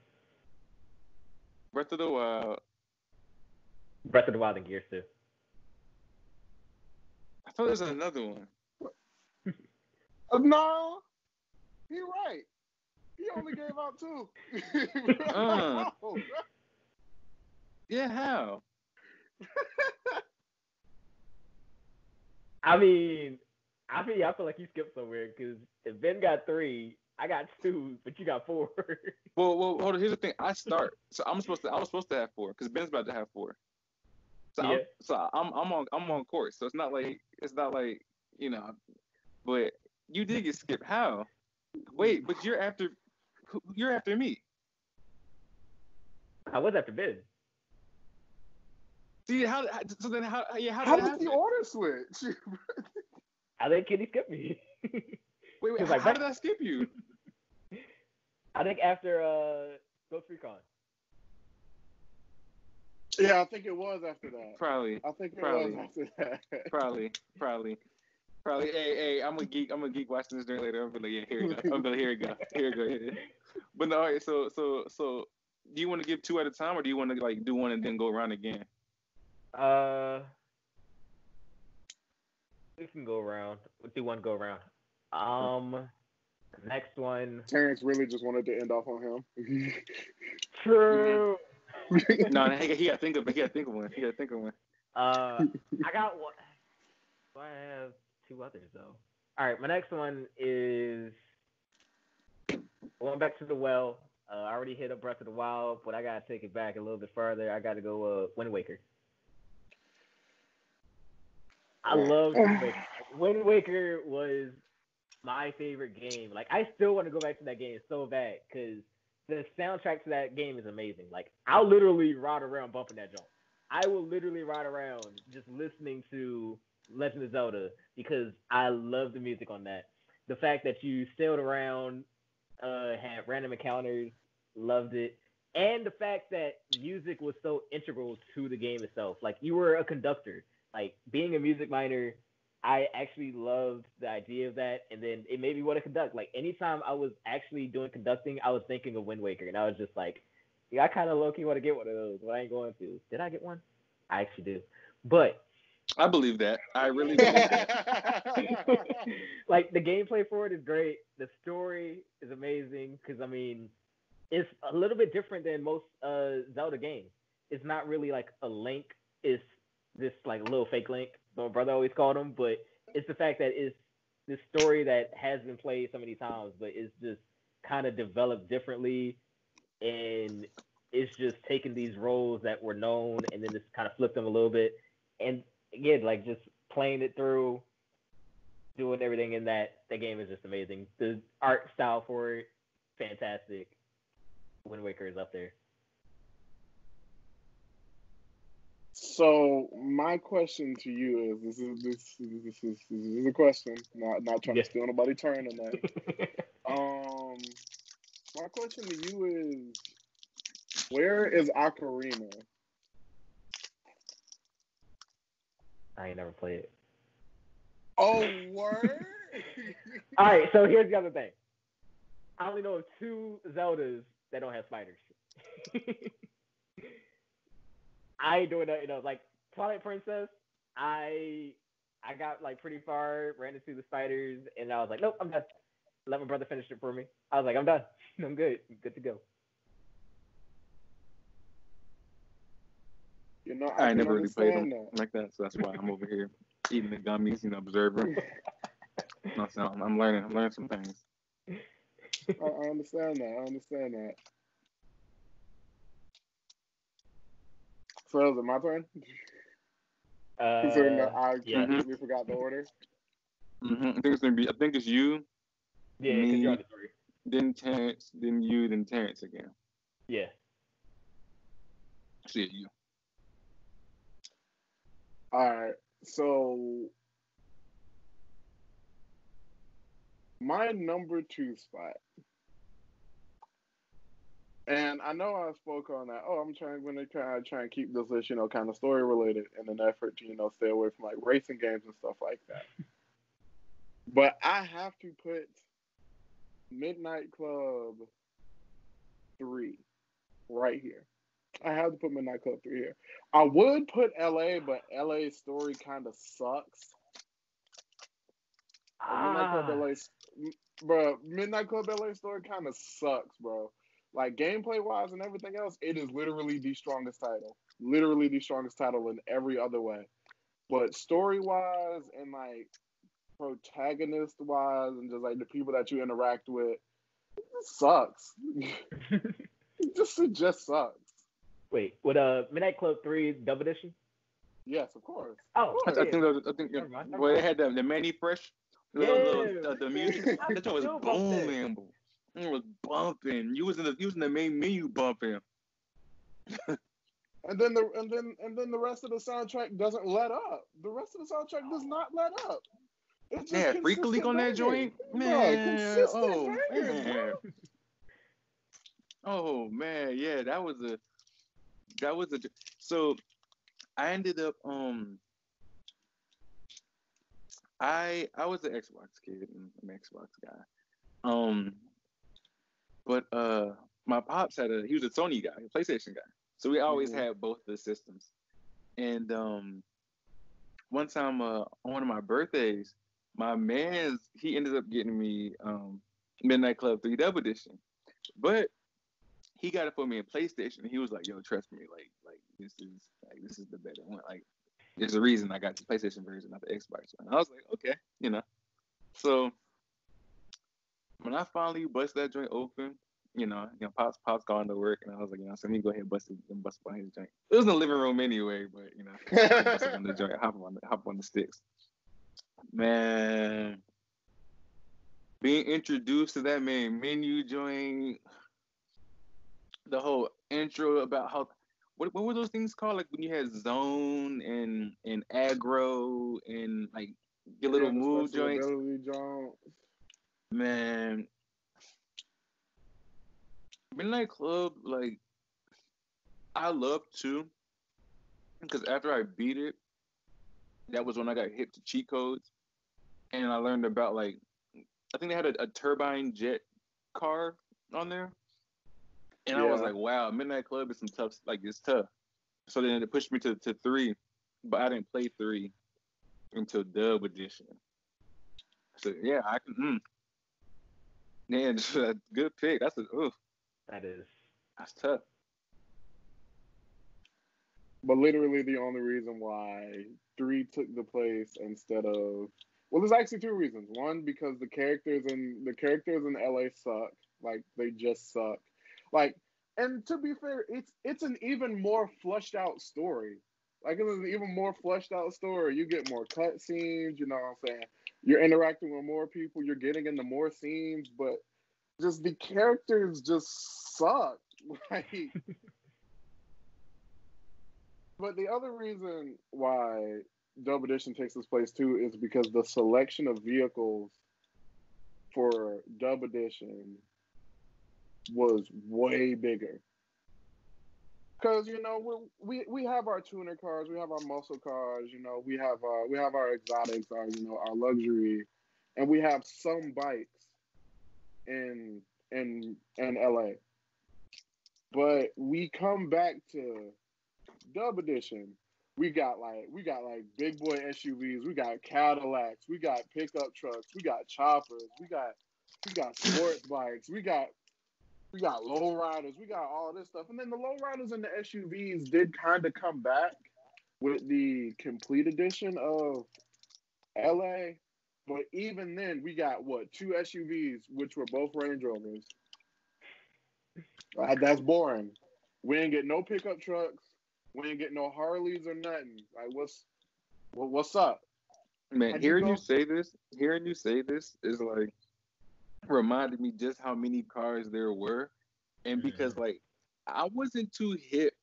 Breath of the Wild. Breath of the Wild and Gears 2. I thought there was another one. No, you're right. He only gave out 2. Yeah, how? I feel like you skipped somewhere because if Ben got 3, I got 2, but you got 4. Well, hold on. Here's the thing. I start, so I was supposed to have 4 because Ben's about to have 4. So yeah. I'm on course. So it's not like but you did get skipped. How? Wait, but you're after me. I was after Ben. See how did How that did the order switch? I think Kenny skipped me. Wait, how did I skip you? I think after Ghost Recon. Yeah, I think it was after that. Probably. I think it was after that. Probably. Hey, I'm a geek watching this during later. I'm gonna be like, yeah, here we go. Yeah. But no, all right, so do you want to give 2 at a time or do you want to like do one and then go around again? We can go around. We'll do one go around. Next one. Terrence really just wanted to end off on him. True. No, he got to think of one. I got one. So I have 2 others though. All right, my next one is going back to the well. I already hit up Breath of the Wild, but I gotta take it back a little bit further. I gotta go Wind Waker. I love Wind Waker. Wind Waker was my favorite game. Like, I still want to go back to that game so bad because the soundtrack to that game is amazing. Like, I'll literally ride around bumping that jump. I will literally ride around just listening to Legend of Zelda because I love the music on that. The fact that you sailed around, had random encounters, loved it. And the fact that music was so integral to the game itself. Like, you were a conductor. Like, being a music minor, I actually loved the idea of that, and then it made me want to conduct. Like, anytime I was actually doing conducting, I was thinking of Wind Waker, and I was just like, yeah, I kind of low-key want to get one of those, but I ain't going to. Did I get one? I actually do. But I believe that. I really believe that. Like, the gameplay for it is great. The story is amazing, because, I mean, it's a little bit different than most Zelda games. It's not really like a Link. It's this like little fake Link, my brother always called him, but it's the fact that it's this story that has been played so many times, but it's just kind of developed differently, and it's just taking these roles that were known and then just kind of flipped them a little bit, and again, like just playing it through, doing everything in that game is just amazing. The art style for it, fantastic. Wind Waker is up there. So my question to you is: this is a question, not trying to steal nobody's turn on that. My question to you is: where is Ocarina? I ain't never played it. Oh, word! All right, so here's the other thing. I only know of 2 Zeldas that don't have spiders. I ain't doing that, like Twilight Princess. I got like pretty far, ran into the spiders, and I was like, nope, I'm done. Let my brother finish it for me. I was like, I'm done. I'm good. I'm good to go. I never really played them like that, so that's why I'm over here eating the gummies, observing. So I'm learning some things. I understand that. So is it my turn? Considering that I completely forgot the order. I think it's gonna be. I think it's you. Yeah, me, because you're on the 3. Then Terrence, then you, then Terrence again. Yeah. See you. All right. So my number 2 spot. And I know I spoke on that. I'm going to try and keep this list, kind of story related in an effort to, stay away from like racing games and stuff like that. But I have to put Midnight Club 3 right here. I have to put Midnight Club 3 here. I would put LA, but LA's story kind of sucks. Midnight Club LA story kind of sucks, bro. Like, gameplay wise and everything else, it is literally the strongest title. Literally the strongest title in every other way. But story wise and like protagonist wise and just like the people that you interact with, it sucks. it just sucks. Wait, would Midnight Club 3 Double Edition? Yes, of course. Oh, I think well, it had the Manny Fresh, the music. That joint was booming. It was bumping. You was in the main menu bumping. And then the rest of the soundtrack doesn't let up. The rest of the soundtrack does not let up. It's just Freak League on that joint, man. Man. Oh man, yeah, that was a. So I ended up I was an Xbox kid and I'm an Xbox guy. But my pops he was a Sony guy, a PlayStation guy. So we always had both the systems. And one time on one of my birthdays, my man's he ended up getting me Midnight Club 3 Double Edition. But he got it for me in PlayStation. And he was like, "Yo, trust me, like this is the better one. Like, there's a reason I got the PlayStation version, not the Xbox one." And I was like, "Okay, So when I finally bust that joint open, Pops gone to work, and I was like, so let me go ahead and bust on his joint. It was in the living room anyway, but bust on the joint, hop on the sticks. Man, being introduced to that main menu joint, the whole intro about how what were those things called? Like when you had zone and aggro and like your little move joints. Man, Midnight Club, like I love too, because after I beat it, that was when I got hit to cheat codes, and I learned about like I think they had a turbine jet car on there. And I was like, wow, Midnight Club is it's tough. So then it pushed me to 3, but I didn't play 3 until Dub Edition. So yeah, I can. Man, that's a good pick. That's tough. But literally the only reason why 3 took the place instead of there's actually 2 reasons. One, because the characters in LA suck. Like they just suck. Like, and to be fair, it's an even more fleshed out story. Like it's an even more fleshed out story. You get more cutscenes, you know what I'm saying? You're interacting with more people, you're getting into more scenes, but just the characters just suck. Like but the other reason why Dub Edition takes this place too is because the selection of vehicles for Dub Edition was way bigger. Because we have our tuner cars, we have our muscle cars, we have our exotics, our luxury, and we have some bikes in LA. But we come back to Dub Edition. We got big boy SUVs, we got Cadillacs, we got pickup trucks, we got choppers, we got sports bikes, we got lowriders, we got all this stuff. And then the lowriders and the SUVs did kind of come back with the complete edition of LA. But even then, we got 2 SUVs, which were both Range Rovers. That's boring. We didn't get no pickup trucks. We ain't getting no Harleys or nothing. Like, what's up? Man, hearing you say this is like reminded me just how many cars there were, and because like I wasn't too hip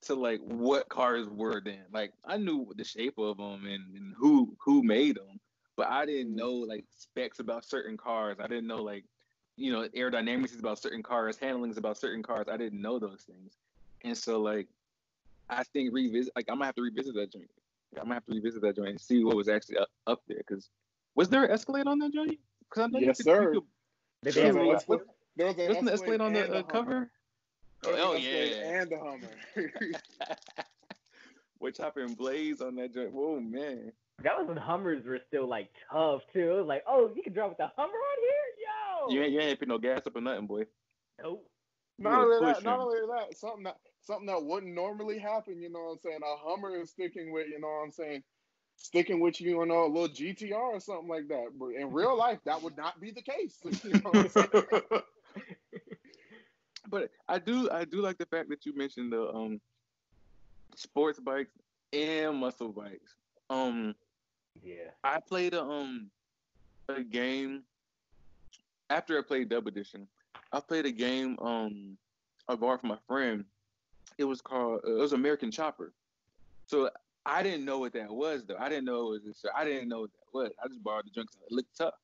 to like what cars were then. Like I knew the shape of them and who made them, but I didn't know like specs about certain cars. I didn't know like aerodynamics is about certain cars, handling is about certain cars. I didn't know those things, and so like I think I'm gonna have to revisit that joint. Yeah, I'm gonna have to revisit that joint and see what was actually up there. Cause was there an Escalade on that joint? Cause I know yes, sir. There was an Escalade on the cover. Oh yeah, and the Hummer. We're chopping Blaze on that joint. Whoa, man. That was when Hummers were still like tough too. It was like, oh, you can drive with the Hummer on here, yo. You ain't put no gas up or nothing, boy. Nope. Not only that, something that wouldn't normally happen. You know what I'm saying? A Hummer is sticking with, you know what I'm saying, sticking with you, a little GTR or something like that. But in real life, that would not be the case. You know what I'm saying? But I do like the fact that you mentioned the sports bikes and muscle bikes. Yeah. I played a game after I played Dub Edition. I played a game I borrowed from my friend. It was American Chopper. So I didn't know what that was though. I didn't know it was this. I didn't know what that was. I just borrowed the junk because it looked tough.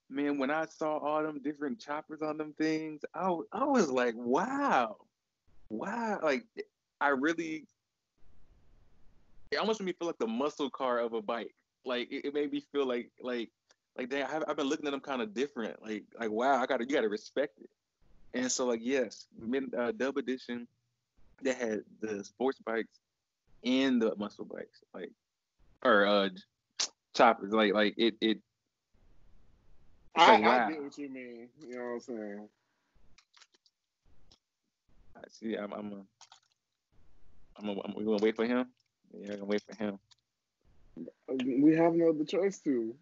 Man, when I saw all them different choppers on them things, I was like, wow. Like it almost made me feel like the muscle car of a bike. Like it made me feel like damn, I've been looking at them kind of different. Like wow, you gotta respect it. And so like yes, Dub Edition, they had the sports bikes and the muscle bikes, or choppers. Like it. I get what you mean. You know what I'm saying? I see. We gonna wait for him. Yeah, I'm gonna wait for him. We have no other choice to.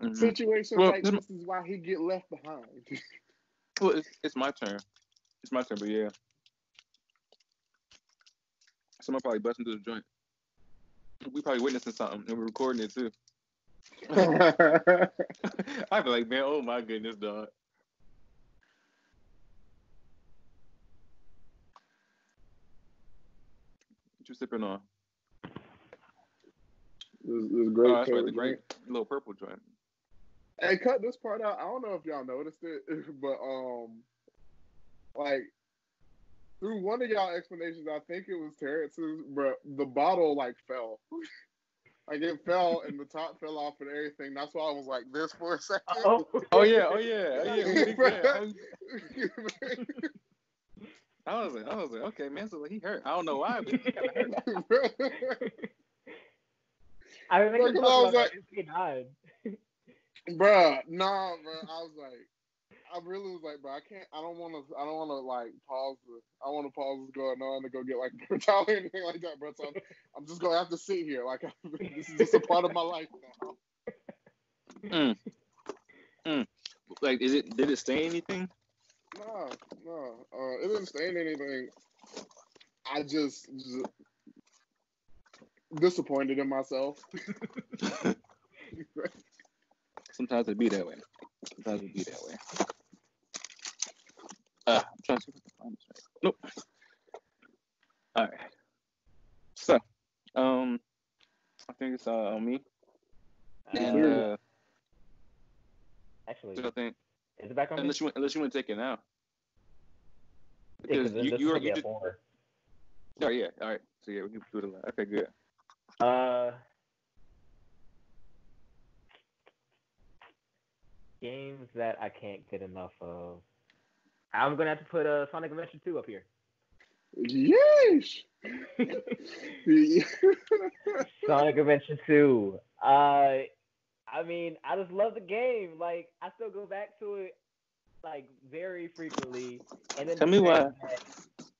Mm-hmm. Situations like this is why he get left behind. Well, it's my turn. It's my turn, but yeah. Someone probably busting through the joint. We probably witnessing something and we're recording it too. I'd be like, man, oh my goodness, dog. What you sipping on? This great. That's right, the great little purple joint. Hey, cut this part out. I don't know if y'all noticed it, but like through one of y'all explanations, I think it was Terrence's, but the bottle like fell. Like it fell and the top fell off and everything. That's why I was like this for a second. Oh yeah. I was like, okay, man. So he hurt. I don't know why, but he kind of hurt. I remember I was like, bruh, nah, bro. I really was like, bro, I don't want to like pause I want to pause what's going on and go get like a towel or anything like that, bro. So I'm just gonna have to sit here. Like this is just a part of my life now. Like, did it stain anything? No. It didn't stain anything. I just disappointed in myself. Sometimes it be that way. I'm trying to see if I can find this right. Nope. All right. So, I think it's on me. And actually, I think, is it back on me? Unless you want to take it now. Because you just. Oh yeah. All right. So yeah, we can do it a lot. Okay, good. Games that I can't get enough of. I'm gonna have to put Sonic Adventure 2 up here. Yeesh. Sonic Adventure 2. I mean, I just love the game. Like, I still go back to it like very frequently. And then tell me why.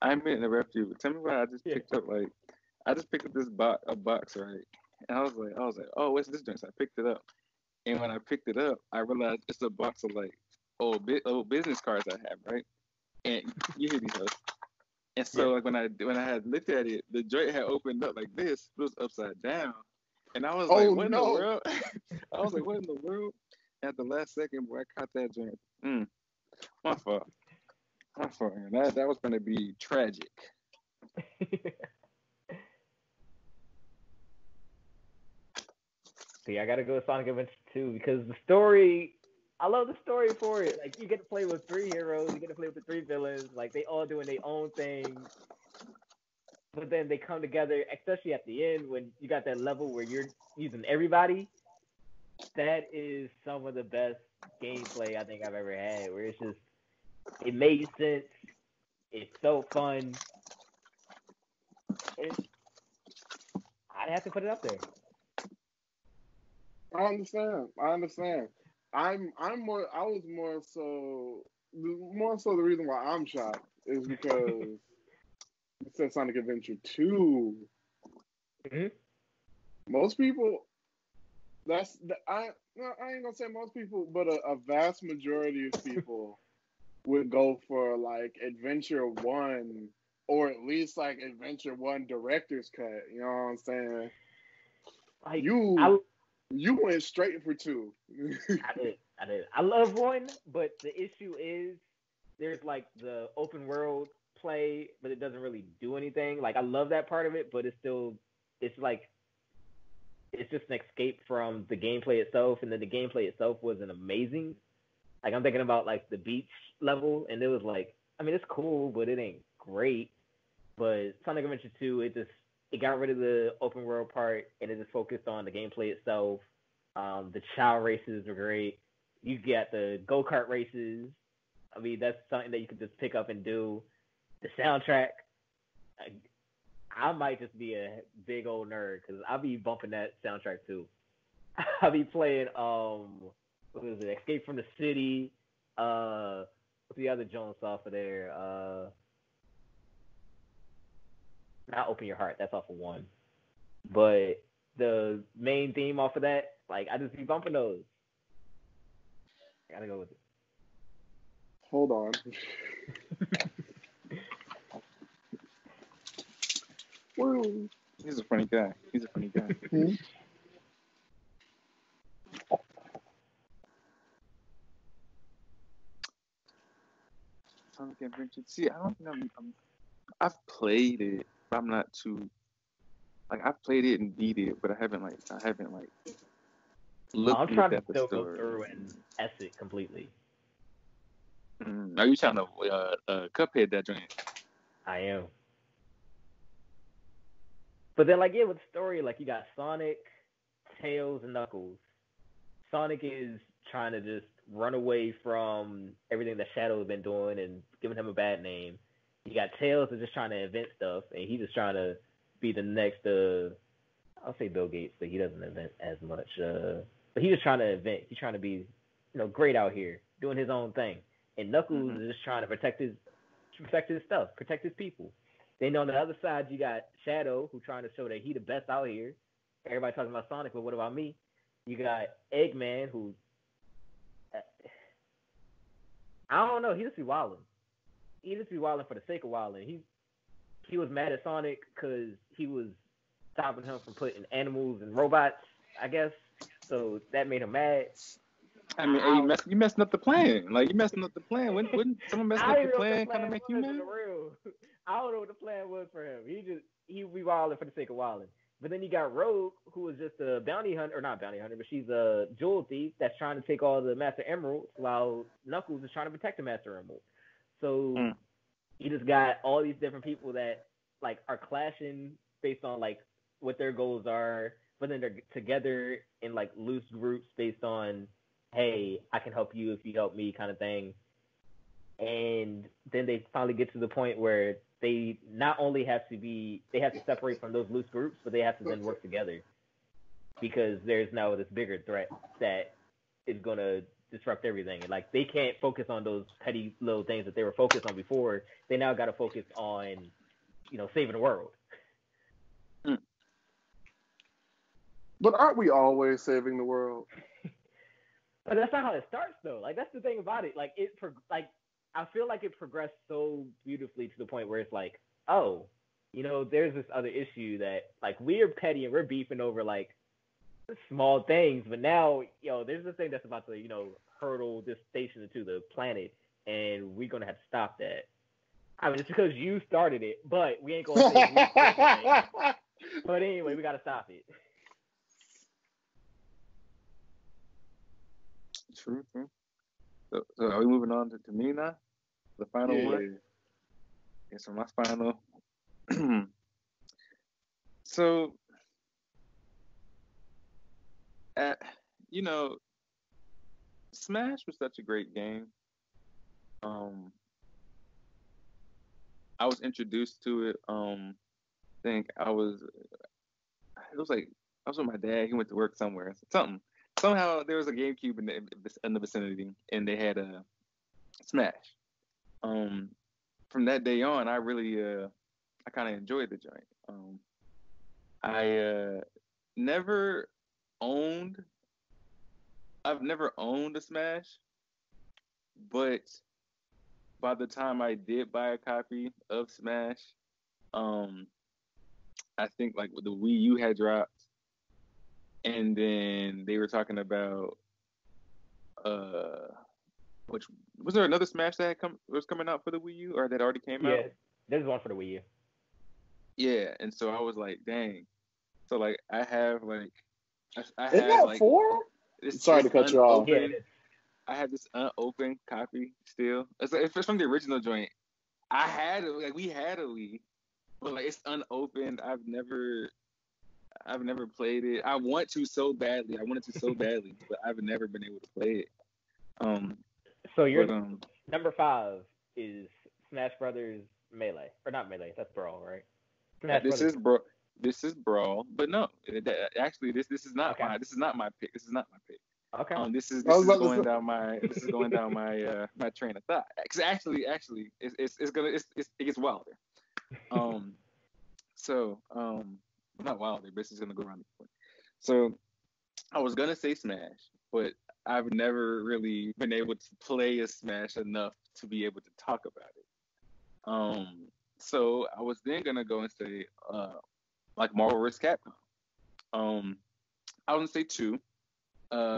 I meant to interrupt you. Tell me why I just picked up this box, right? And I was like, oh, what's this drink? So I picked it up. And when I picked it up, I realized it's a box of like old business cards I have, right? And you hear these hoes. And so like when I had looked at it, the joint had opened up like this, but it was upside down. And I was like, what in the world? I was like, what in the world? At the last second, boy, I caught that joint. My fault. My fault. Man. That was going to be tragic. See, I got to go with Sonic Adventure 2 because the story, I love the story for it. Like, you get to play with 3 heroes, you get to play with the 3 villains. Like, they all doing their own thing. But then they come together, especially at the end when you got that level where you're using everybody. That is some of the best gameplay I think I've ever had, where it's just, it made sense. It felt fun. I'd have to put it up there. I understand. I was more so the reason why I'm shocked is because it said Sonic Adventure 2. Mm-hmm. Most people, I ain't gonna say most people, but a vast majority of people would go for like Adventure 1 or at least like Adventure 1 Director's Cut. You know what I'm saying? Like, you went straight for 2. I did. I love 1, but the issue is there's like the open world play, but it doesn't really do anything. Like, I love that part of it, but it's just an escape from the gameplay itself, and then the gameplay itself wasn't amazing. Like, I'm thinking about like the beach level, and it was like, I mean, it's cool, but it ain't great. But Sonic Adventure 2, it got rid of the open world part, and it just focused on the gameplay itself. The child races were great. You got the go-kart races. I mean, that's something that you could just pick up and do. The soundtrack, I might just be a big old nerd because I'll be bumping that soundtrack too. I'll be playing what was it? Escape from the City. What's the other Jones off of there? Not Open Your Heart. That's off of 1. But the main theme off of that, like, I just be bumping those. I gotta go with it. Hold on. He's a funny guy. Sonic Adventure. See, I don't think I've played it, but I'm not too. Like, I've played it and beat it, but I haven't looked at the still story. Go through and S it completely. Are you trying to Cuphead that joint? I am. But then, like, yeah, with the story, like, you got Sonic, Tails, and Knuckles. Sonic is trying to just run away from everything that Shadow's been doing and giving him a bad name. You got Tails that's just trying to invent stuff, and he's just trying to be the next, I'll say Bill Gates, but he doesn't invent as much. But he's just trying to invent. He's trying to be, great out here, doing his own thing. And Knuckles is just trying to protect his stuff, protect his people. Then on the other side, you got Shadow, who's trying to show that he the best out here. Everybody talking about Sonic, but what about me? You got Eggman, who, I don't know, he just be wilding. He just be wilding for the sake of wilding. He was mad at Sonic because he was stopping him from putting animals and robots, I guess. So that made him mad. I mean, you messing up the plan. Like, you messing up the plan. Wouldn't someone messing up the plan kind of make you mad? I don't know what the plan was for him. He be wilding for the sake of wilding. But then you got Rogue, who was just a bounty hunter, or not bounty hunter, but she's a jewel thief that's trying to take all the Master Emeralds, while Knuckles is trying to protect the Master Emerald. So you just got all these different people that, like, are clashing based on, like, what their goals are, but then they're together in, like, loose groups based on, hey, I can help you if you help me, kind of thing. And then they finally get to the point where they not only have to separate from those loose groups, but they have to then work together because there's now this bigger threat that is going to disrupt everything. And, like, they can't focus on those petty little things that they were focused on before. They now got to focus on, saving the world. But aren't we always saving the world? But that's not how it starts, though. Like, that's the thing about it. Like, I feel like it progressed so beautifully to the point where it's like, oh, there's this other issue that like we're petty and we're beefing over like small things, but now, there's this thing that's about to, hurdle this station into the planet, and we're gonna have to stop that. I mean, it's because you started it, but we ain't gonna say we started it. But anyway, we gotta stop it. True. So are we moving on to me now? The final one? Yeah, so my final. So, Smash was such a great game. I was introduced to it. I think it was like I was with my dad. He went to work somewhere. Somehow there was a GameCube in the vicinity, and they had a Smash. From that day on, I really I kind of enjoyed the joint. I never owned. I've never owned a Smash, but by the time I did buy a copy of Smash, I think like the Wii U had dropped, and then they were talking about which was there another Smash that was coming out for the Wii U or that already came out? Yeah, there's one for the Wii U. Yeah, and so I was like, dang. So like I have like I Isn't have that like 4? Sorry to cut you off. Yeah, I have this unopened copy still. It's from the original joint. I had it, like we had a Wii, but like it's unopened. I've never played it. I want to so badly. I wanted to so badly, but I've never been able to play it. So your number 5 is Smash Brothers Melee, or not Melee? That's Brawl, right? This is Brawl, but no. Actually, this is not okay. This is not my pick. This is not my pick. Okay. This is going down my my train of thought. Because actually, it gets wilder. Not wilder, but it's just gonna go around the point. So I was gonna say Smash, but I've never really been able to play a Smash enough to be able to talk about it. So I was then gonna go and say like Marvel vs. Capcom. I was gonna say 2.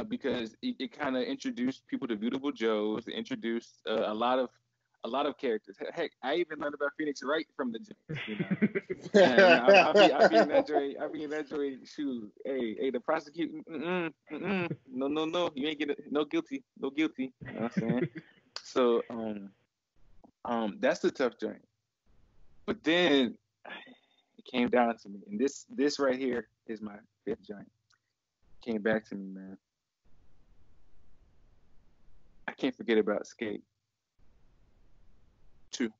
Because it kind of introduced people to Beautiful Joes. It introduced a lot of characters. Heck, I even learned about Phoenix Wright from the Jones. I'll be in that joint. Shoot, hey, the prosecutor. No, you ain't no guilty. You know what I'm saying? So, that's the tough joint. But then it came down to me, and this right here is my 5th joint. Came back to me, man. I can't forget about Skate. 2.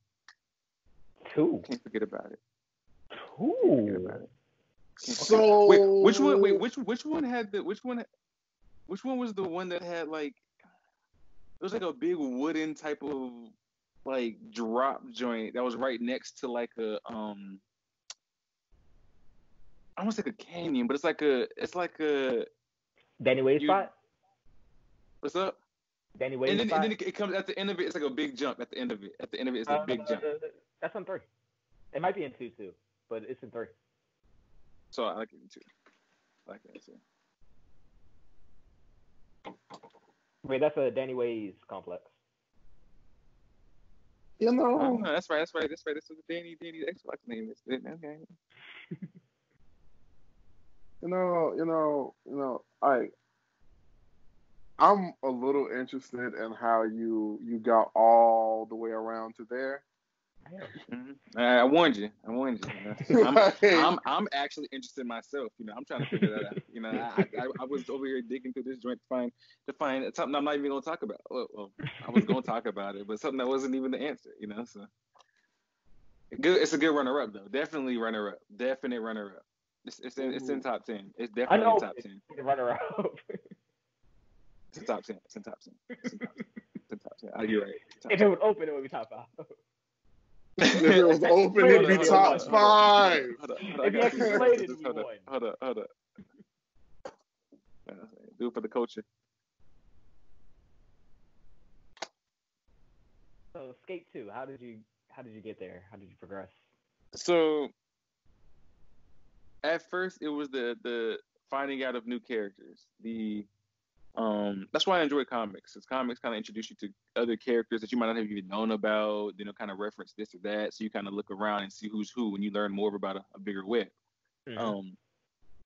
Can't forget about it. 2. Can't forget about it. So wait, which one? Wait, which one had the which one was the one that had like it was like a big wooden type of like drop joint that was right next to like a I want to say a canyon, but it's like a Danny Wade spot. What's up? Danny Wade and spot. then it comes at the end of it. It's like a big jump at the end of it. At the end of it, it's a big jump. That's on 3. It might be in 2 too, but it's in 3. So I like it in 2. I like that too. Wait, that's a Danny Wade's complex. No, that's right. This is what Danny's Xbox name is. Okay. I'm a little interested in how you got all the way around to there. Mm-hmm. I warned you. I'm actually interested myself. I'm trying to figure that out. I was over here digging through this joint to find something I'm not even going to talk about. Well, I was going to talk about it, but something that wasn't even the answer. So good. It's a good runner-up though. Definitely runner-up. Definite runner-up. It's in top 10. It's definitely in top 10. Runner-up. It's in top 10. It's in top 10. Oh, you're right. If it was open, it would be top 5. If it was open, it'd be top 5. If you actually played it, you won. Hold up. Do it for the culture. So Skate 2, how did you get there? How did you progress? So at first it was the finding out of new characters. That's why I enjoy comics. Because comics kind of introduce you to other characters that you might not have even known about. You know, kind of reference this or that, so you kind of look around and see who's who, and you learn more about a bigger web. Mm-hmm.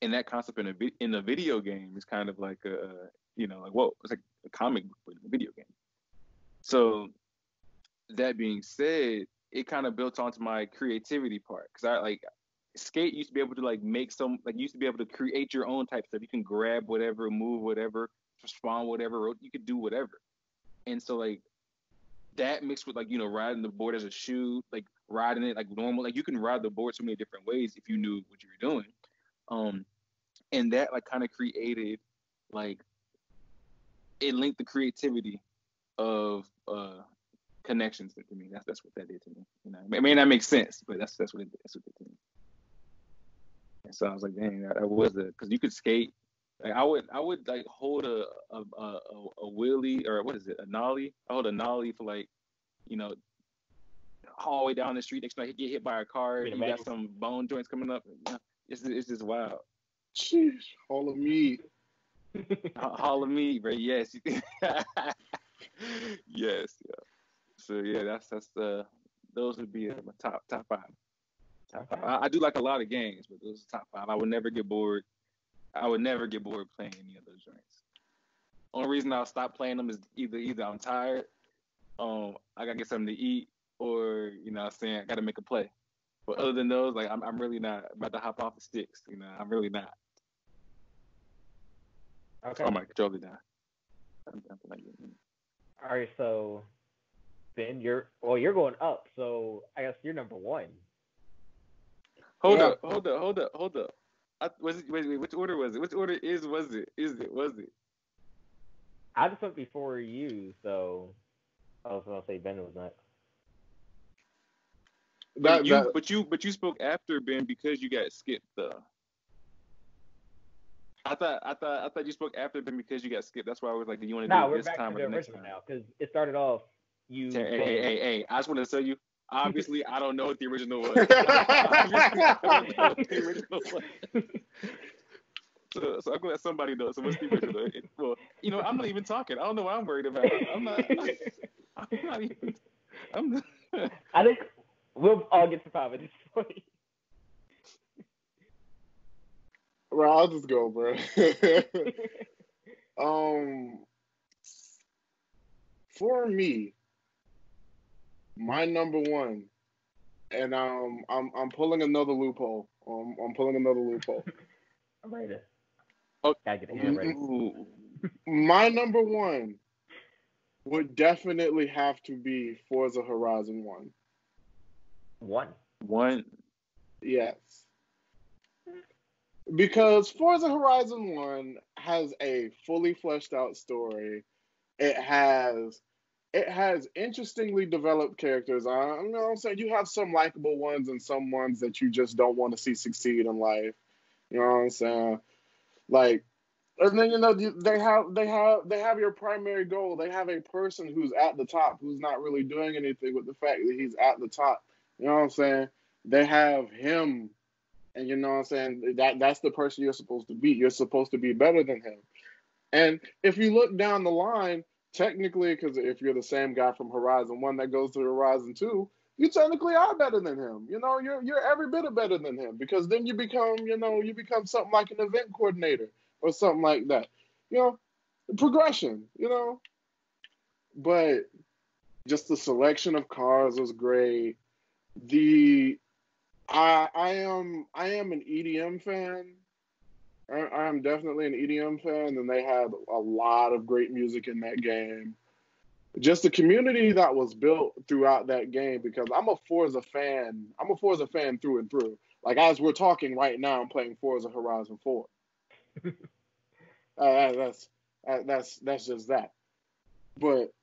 And that concept in a video game is kind of like it's like a comic book but in a video game. So that being said, it kind of built onto my creativity part, because I like Skate used to be able to like make you used to be able to create your own type stuff. You can grab whatever, move whatever, spawn whatever, you could do whatever. And so like that mixed with like, riding the board as a shoe, like riding it like normal, like you can ride the board so many different ways if you knew what you were doing. And that like kind of created like, it linked the creativity of connections to me. That's what that did to me. It may not make sense, but that's what it did to me. And so I was like, dang, that was because you could skate. Like I would like hold a wheelie, or what is it, a nollie? I hold a nollie for like, all the way down the street. Next time I get hit by a car, you got some bone joints coming up. It's just wild. Sheesh, Hall of Meat. Hall of Meat, bro. Yes. Yes. Yeah. So yeah, that's those would be my top five. Top five. I do like a lot of games, but those are top five. I would never get bored. Playing any of those joints. Only reason I'll stop playing them is either I'm tired, I gotta get something to eat, or I gotta make a play. But other than those, like I'm really not about to hop off the sticks. I'm really not. Okay. Oh my controller down. All right, so Ben, you're going up, so I guess you're number one. Hold up. Wait, which order was it? Which order was it? I just went before you, so I was gonna say Ben was next. But you spoke after Ben because you got skipped though. I thought you spoke after Ben because you got skipped. That's why I was like, do you want to do it this time or the next time? Now, because it started off you. Hey! I just want to tell you. Obviously, I don't know what the original was. So I'm gonna let somebody know. So what's the original? Well, I'm not even talking. I don't know what I'm worried about. I'm not even. I think we'll all get to 5 at this point. Well, I'll just go, bro. For me, my number one, and I'm pulling another loophole. I'm pulling another loophole. I'm ready. Oh, gotta get the hand ready. My number one would definitely have to be Forza Horizon 1. One? Yes. Because Forza Horizon 1 has a fully fleshed out story. It has interestingly developed characters. I'm saying you have some likable ones and some ones that you just don't want to see succeed in life. You know what I'm saying? Like, and then they have your primary goal. They have a person who's at the top who's not really doing anything with the fact that he's at the top. You know what I'm saying? They have him, and you know what I'm saying? That's the person you're supposed to be. You're supposed to be better than him. And if you look down the line, technically, because if you're the same guy from Horizon 1 that goes to Horizon 2, you technically are better than him. You're every bit better than him, because then you become something like an event coordinator or something like that. Progression, But just the selection of cars was great. I am an EDM fan. I'm definitely an EDM fan, and they had a lot of great music in that game. Just the community that was built throughout that game, because I'm a Forza fan. I'm a Forza fan through and through. Like, as we're talking right now, I'm playing Forza Horizon 4. That's just that. But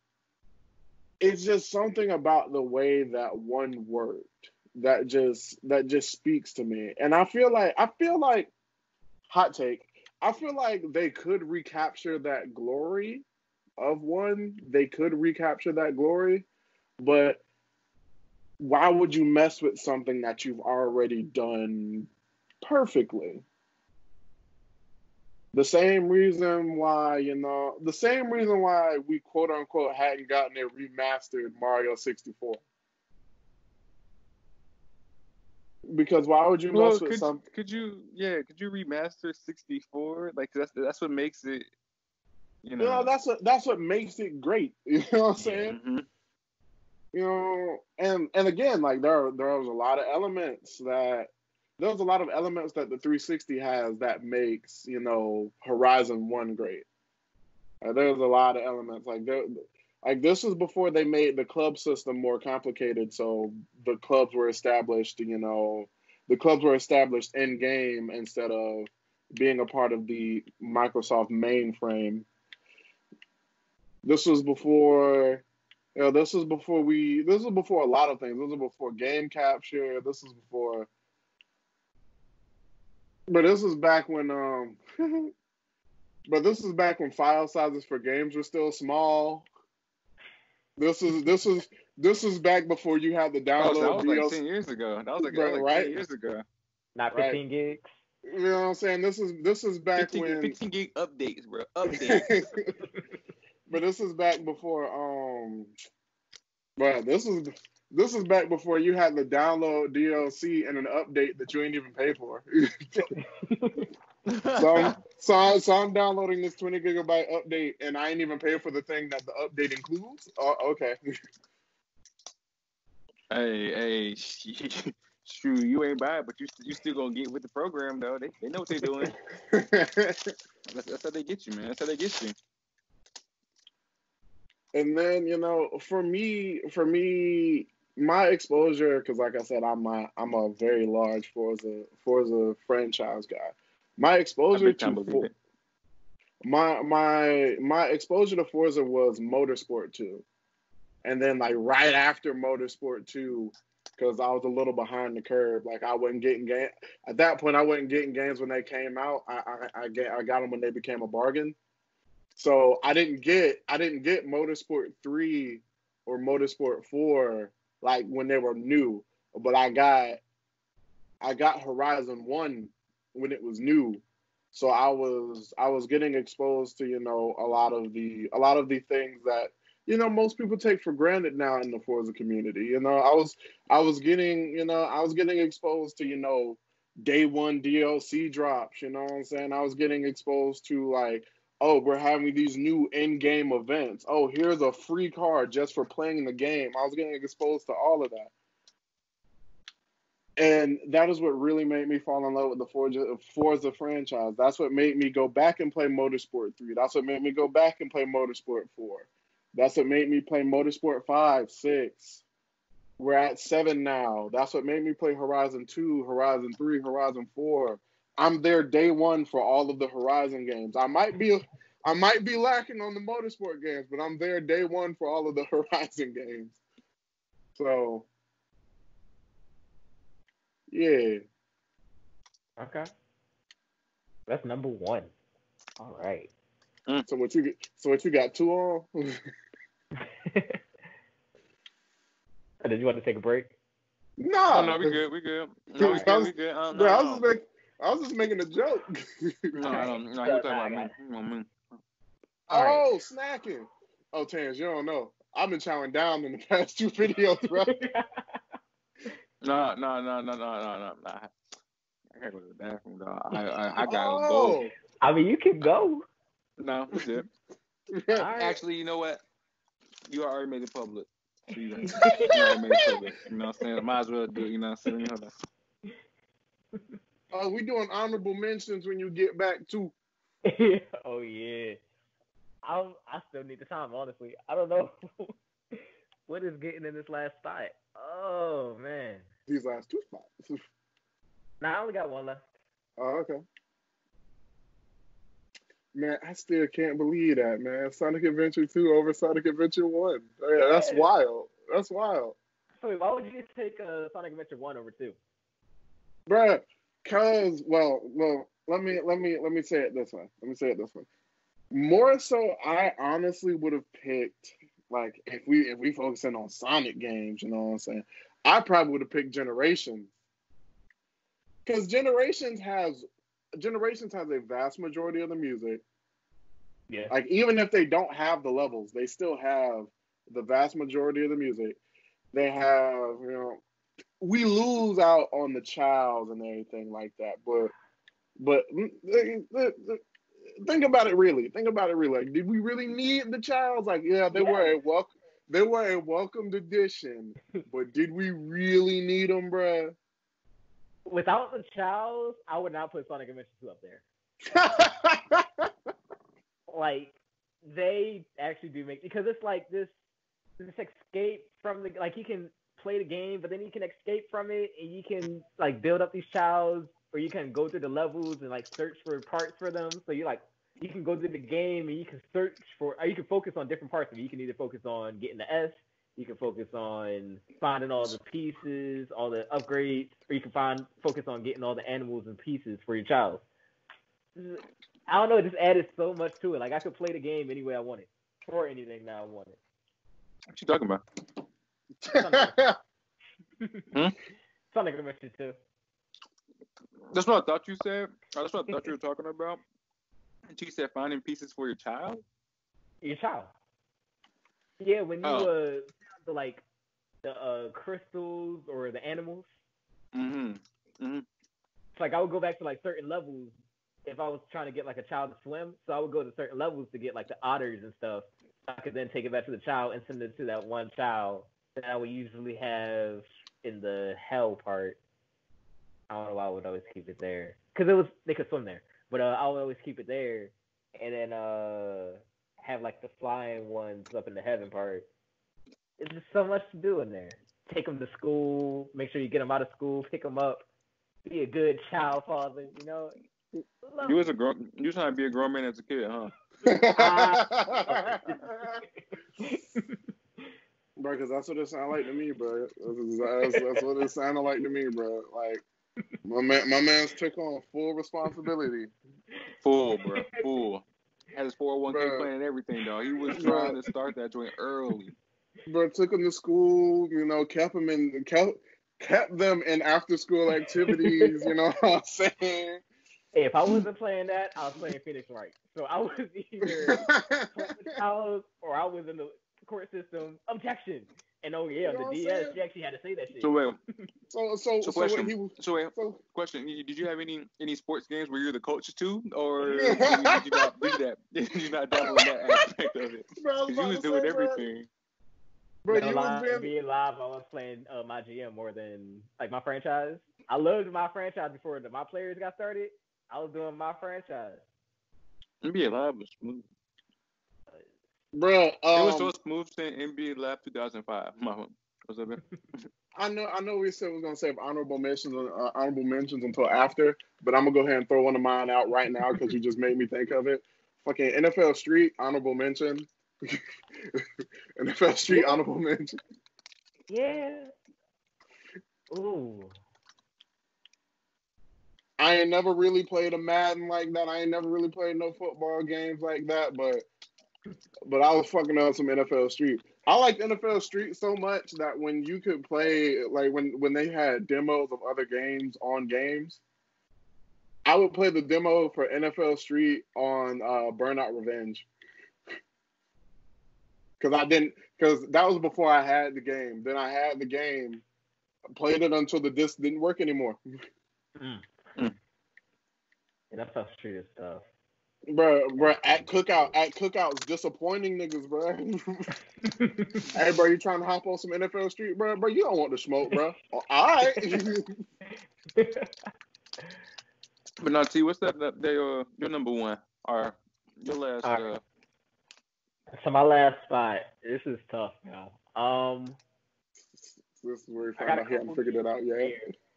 it's just something about the way that one worked that just speaks to me. And I feel like hot take, I feel like they could recapture that glory of one. They could recapture that glory, but why would you mess with something that you've already done perfectly? The same reason why, we quote unquote hadn't gotten a remastered Mario 64. Because why would you Well, mess with something? could you remaster 64? Like that's what makes it, you know. That's what makes it great. You know what I'm saying? Mm-hmm. And again, like there was a lot of elements that the 360 has that makes, Horizon 1 great. There's a lot of elements like this was before they made the club system more complicated, so the clubs were established, in game instead of being a part of the Microsoft mainframe. This was before this was before a lot of things. This was before game capture. But this was back when file sizes for games were still small. This was back before you had the Oh, so that download was like 10 years ago. That was like 10 years ago. Not 15 gigs. You know what I'm saying? This is back 15 gig updates, bro. Updates. But this is back before but this is back before you had the download DLC and an update that you ain't even pay for. So I'm downloading this 20 gigabyte update and I ain't even pay for the thing that the update includes. Oh, okay. Hey, true, you ain't buy it, but you still gonna get with the program though. They know what they're doing. That's how they get you, man. That's how they get you. And then, for me, my exposure, because like I said, I'm a very large Forza franchise guy. My exposure to my exposure to Forza was Motorsport 2, and then like right after Motorsport 2, because I was a little behind the curve. Like I wasn't getting game at that point. I wasn't getting games when they came out. I got them when they became a bargain. So I didn't get Motorsport 3 or Motorsport 4 like when they were new, but I got Horizon 1 when it was new. So I was getting exposed to, a lot of the things that, most people take for granted now in the Forza community. I was getting exposed to, day one DLC drops, you know what I'm saying? I was getting exposed to like, oh, we're having these new in-game events. Oh, here's a free card just for playing the game. I was getting exposed to all of that. And that is what really made me fall in love with the Forza franchise. That's what made me go back and play Motorsport 3. That's what made me go back and play Motorsport 4. That's what made me play Motorsport 5, 6. We're at 7 now. That's what made me play Horizon 2, Horizon 3, Horizon 4. I'm there day one for all of the Horizon games. I might be lacking on the Motorsport games, but I'm there day one for all of the Horizon games. So, yeah. Okay. That's number one. All right. So what you got 2 on? Did you want to take a break? No, we good. No, we good. I was just making a joke. No, you're talking about me. Oh, snacking. Oh, Terrence, you don't know. I've been chowing down in the past 2 videos, bro. No. I gotta go to the bathroom, dog. I gotta go. I mean, you can go. No, we good. Right. Actually, you know what? You already made it public. So you already made it public. You know what I'm saying? I might as well do it. You know what I'm saying? We doing honorable mentions when you get back too. Oh yeah. I still need the time, honestly. I don't know what is getting in this last spot. Oh man. These last 2 spots. Nah, I only got 1 left. Oh, okay. Man, I still can't believe that, man. Sonic Adventure 2 over Sonic Adventure 1. Yeah, that's wild. That's wild. So wait, why would you take Sonic Adventure 1 over 2? Bruh, cause well, let me say it this way. More so, I honestly would have picked, like, if we focusing on Sonic games, you know what I'm saying? I probably would have picked Generations. Because Generations has a vast majority of the music. Yeah. Like, even if they don't have the levels, they still have the vast majority of the music. They have, we lose out on the Childs and everything like that. But think about it really. Like, did we really need the Childs? Like, yeah, they were a welcomed addition. But did we really need them, bruh? Without the Childs, I would not put Sonic Adventure 2 up there. Like, they actually do make, because it's like this escape from the, like, you can play the game, but then you can escape from it, and you can like build up these Childs, or you can go through the levels and like search for parts for them. So you can go through the game and you can search for, or you can focus on different parts of it. You can either focus on getting the S, you can focus on finding all the pieces, all the upgrades, or you can focus on getting all the animals and pieces for your child. I don't know, it just added so much to it. Like, I could play the game any way I wanted, or anything that I wanted. What you talking about? Sonic Adventure 2. That's what I thought you said. That's what I thought you were talking about. And you said finding pieces for your child? Your child. Yeah, when you the crystals or the animals. It's like I would go back to like certain levels if I was trying to get like a child to swim. So I would go to certain levels to get like the otters and stuff. I could then take it back to the child and send it to that one child that I would usually have in the hell part. I don't know why I would always keep it there, because they could swim there. But I would always keep it there, and then have like the flying ones up in the heaven part. It's just so much to do in there. Take them to school, make sure you get them out of school, pick them up, be a good child father. You was trying to be a grown man as a kid, huh? Bro, because that's what it sounded like to me, bro. That's what it sounded like to me, bro. Like, my man's took on full responsibility. Full, bro. Full. Had his 401k plan and everything, dog. He was trying to start that joint early. Bro, took him to school, kept them in after school activities, you know what I'm saying? Hey, if I wasn't playing that, I was playing Phoenix Wright. So I was either playing the house or I was in the court system. Objection. And on the DS, you actually had to say that shit. So wait. Question. Did you have any sports games where you're the coach too, or did you not do that? Did you not dabble in that aspect of it? Because you was doing everything. Bro, NBA Live, I was playing my GM more than like my franchise. I loved my franchise before my players got started. I was doing my franchise. NBA Live was smooth. Bro, it was so smooth saying NBA Live 2005. What's up, man? I know we said we was gonna save honorable mentions until after, but I'm gonna go ahead and throw one of mine out right now because you just made me think of it. Fucking NFL Street honorable mention. NFL Street honorable mention. Yeah. Ooh. I ain't never really played a Madden like that. I ain't never really played no football games like that, but I was fucking on some NFL Street. I liked NFL Street so much that when you could play, like when they had demos of other games on games, I would play the demo for NFL Street on Burnout Revenge. Because that was before I had the game. Then I had the game, played it until the disc didn't work anymore. NFL Street is tough. Bro, at cookouts, disappointing niggas, bro. Hey, bro, you trying to hop on some NFL Street, bro? Bro, you don't want the smoke, bro. All right. But now, T, what's your number one or your last? So my last spot. This is tough, now. This is where we find out he hadn't figured it out yet.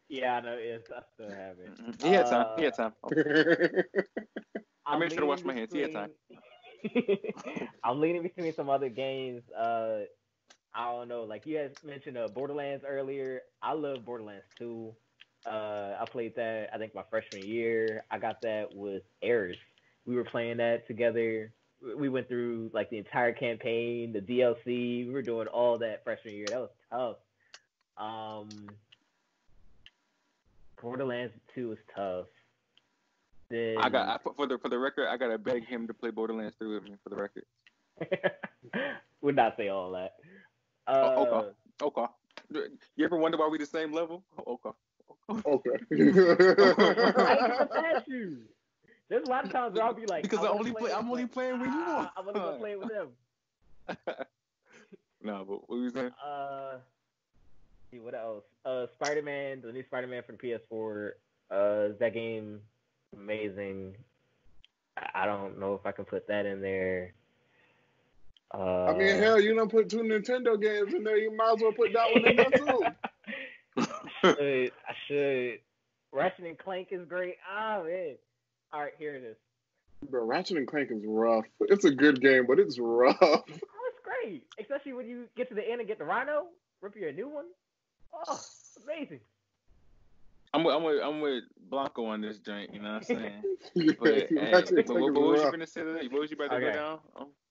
Yeah, I know. I still have it. He had time. I made sure to wash my hands. He had time. I'm leaning between some other games. I don't know. Like you had mentioned Borderlands earlier. I love Borderlands 2. I played that, I think, my freshman year. I got that with Eris. We were playing that together. We went through like the entire campaign, the DLC. We were doing all that freshman year. That was tough. Borderlands 2 is tough. Then for the record, I gotta beg him to play Borderlands 3 with me for the record. would not say all that. Okay. You ever wonder why we the same level? Okay. Okay. I ain't gonna pass you. There's a lot of times where I'll be like, because I'm only playing when you want. I'm only gonna play with them. No, but what were you saying? See what else? Spider-Man, the new Spider-Man for the PS4. That game amazing. I don't know if I can put that in there. I mean, hell, you done put 2 Nintendo games in there. You might as well put that one in there too. I should. Ratchet and Clank is great. Ah, man. All right, here it is. Bro, Ratchet and Clank is rough. It's a good game, but it's rough. Oh, it's great, especially when you get to the end and get the Rhino, rip you a new one. Oh, amazing. I'm with Blanco on this joint, you know what I'm saying? But, what was you gonna say to that? What was you about to go down?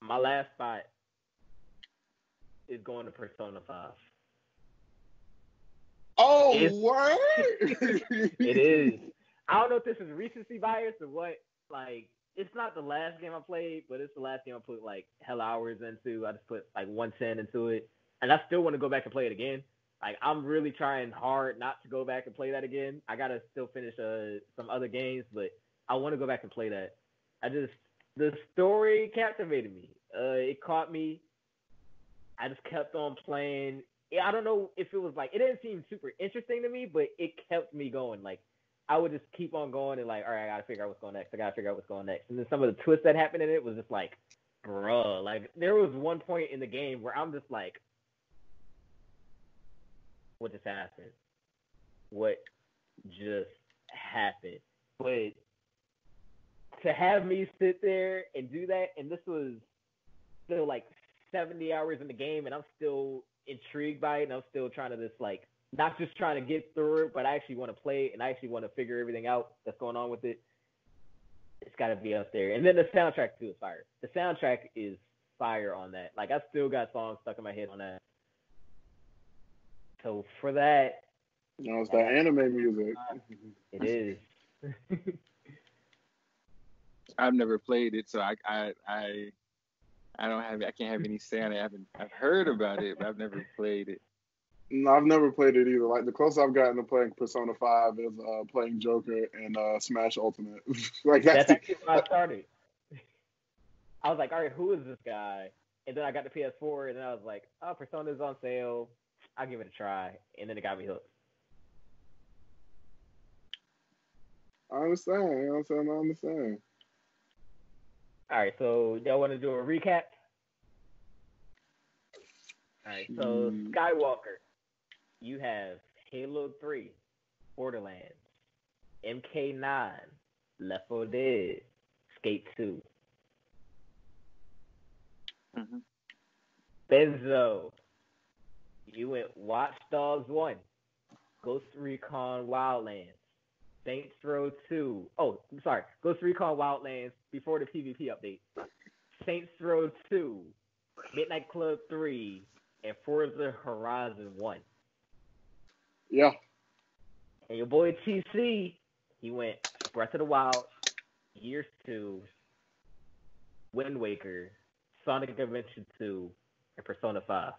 My last spot is going to Persona 5. Oh, what? It is. I don't know if this is recency bias or what. Like, it's not the last game I played, but it's the last game I put like hell hours into. I just put like 110 into it, and I still want to go back and play it again. Like, I'm really trying hard not to go back and play that again. I gotta still finish some other games, but I want to go back and play that. The story captivated me. It caught me. I just kept on playing. I don't know if it was like, it didn't seem super interesting to me, but it kept me going. Like, I would just keep on going and like, all right, I gotta figure out what's going next. And then some of the twists that happened in it was just like, bruh. Like, there was one point in the game where I'm just like, what just happened? What just happened? But to have me sit there and do that, and this was still like 70 hours in the game, and I'm still intrigued by it, and I'm still trying to just like, not just trying to get through it, but I actually want to play it, and I actually want to figure everything out that's going on with it. It's got to be up there. And then the soundtrack too is fire. The soundtrack is fire on that. Like, I still got songs stuck in my head on that. So for that, it's that anime music. It is. I've never played it, so I can't have any say on it. I've heard about it, but I've never played it. No, I've never played it either. Like, the closest I've gotten to playing Persona 5 is playing Joker and Smash Ultimate. Like, that's actually when I started. I was like, all right, who is this guy? And then I got the PS4, and then I was like, oh, Persona's on sale. I'll give it a try. And then it got me hooked. I understand. I understand. All right, so y'all want to do a recap? All right, so Skywalker, you have Halo 3, Borderlands, MK9, Left 4 Dead, Skate 2. Mm-hmm. Benzo, you went Watch Dogs 1, Ghost Recon Wildlands, Saints Row 2. Oh, I'm sorry, Ghost Recon Wildlands before the PvP update. Saints Row 2, Midnight Club 3, and Forza Horizon 1. Yeah. And your boy TC, he went Breath of the Wild, Gears 2, Wind Waker, Sonic Adventure 2, and Persona 5.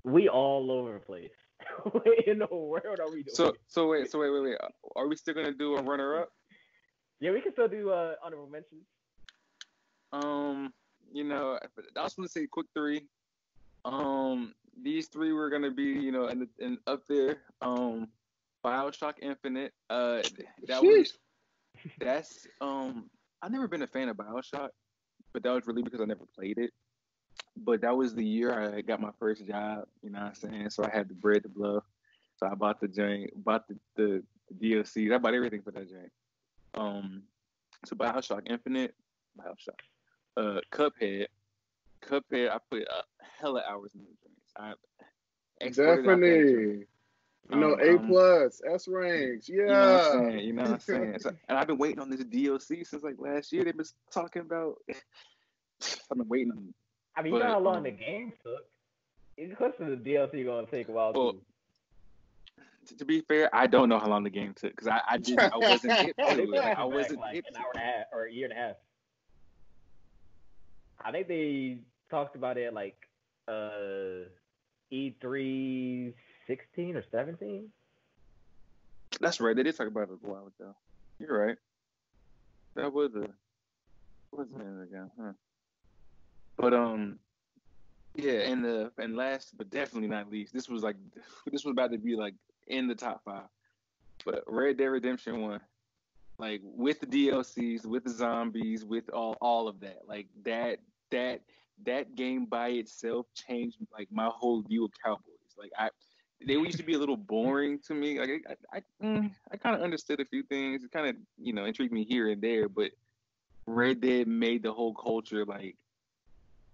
We all over the place. What in the world are we doing? So wait. Are we still gonna do a runner-up? Yeah, we can still do honorable mentions. I just want to say quick 3. These 3 were gonna be, in up there. BioShock Infinite. I've never been a fan of BioShock, but that was really because I never played it. But that was the year I got my first job, you know what I'm saying? So I had the bread to blow. So I bought the joint, bought the DLCs. I bought everything for that joint. So BioShock Infinite, Cuphead, I put hella hours in the joints. Definitely. A+, S ranks, yeah. You know what I'm saying? So, and I've been waiting on this DLC since like last year. They've been talking about. I've been waiting on. I mean, you know how long the game took. The question of the DLC gonna take a while too. To be fair, I don't know how long the game took because I wasn't hip Oh, to they it. put Like, back I wasn't like hip an to hour it. and a half or a year and a half. I think they talked about it like E3 16 or 17. That's right. They did talk about it a while ago. You're right. That was what's the name again? Huh? But yeah, and last but definitely not least, this was about to be like in the top 5. But Red Dead Redemption 1, like with the DLCs, with the zombies, with all of that, like that game by itself changed like my whole view of cowboys. Like they used to be a little boring to me. Like I kind of understood a few things. It kind of intrigued me here and there, but Red Dead made the whole culture like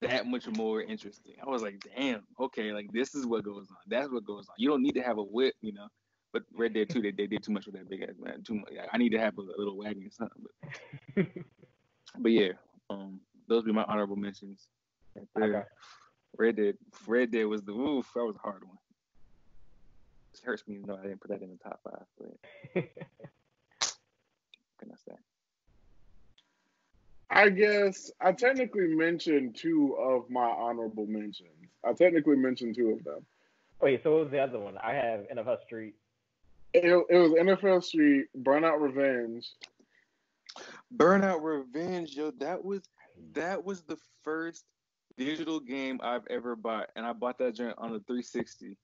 that much more interesting. I was like, damn, okay, like this is what goes on. That's what goes on. You don't need to have a whip, But Red Dead 2, they did too much with that big ass man. Too much. I need to have a little wagon or something. But yeah, those be my honorable mentions. Right there. Okay. Red Dead was that was a hard one. It hurts me to know I didn't put that in the top 5. But what can I say? I guess I technically mentioned 2 of my honorable mentions. I technically mentioned 2 of them. Wait, so what was the other one? I have NFL Street. It was NFL Street, Burnout Revenge. Burnout Revenge, yo, that was the first digital game I've ever bought, and I bought that joint on the 360.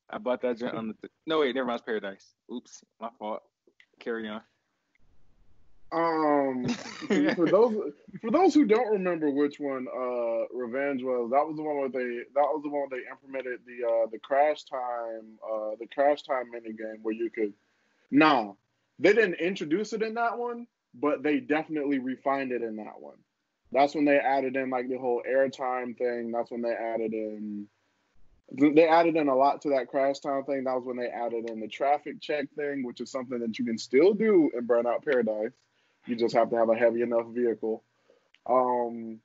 I bought that joint on the no wait, never mind, it's Paradise. Oops, my fault. Carry on. For those who don't remember which one Revenge was, that was the one where they implemented the crash time mini game where you could. Nah, they didn't introduce it in that one, but they definitely refined it in that one. That's when they added in like the whole airtime thing. That's when they added in. They added in a lot to that crash time thing. That was when they added in the traffic check thing, which is something that you can still do in Burnout Paradise. You just have to have a heavy enough vehicle. Going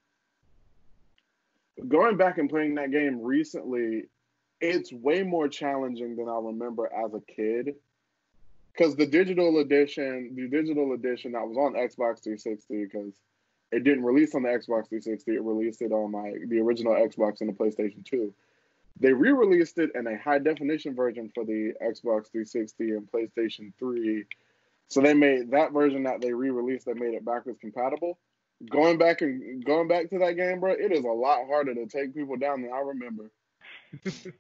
back and playing that game recently, it's way more challenging than I remember as a kid. Because the digital edition that was on Xbox 360, because it didn't release on the Xbox 360, it released it on like the original Xbox and the PlayStation 2. They re-released it in a high definition version for the Xbox 360 and PlayStation 3. So they made that version that they re-released, they made it backwards compatible. Going back to that game, bro, it is a lot harder to take people down than I remember. Because,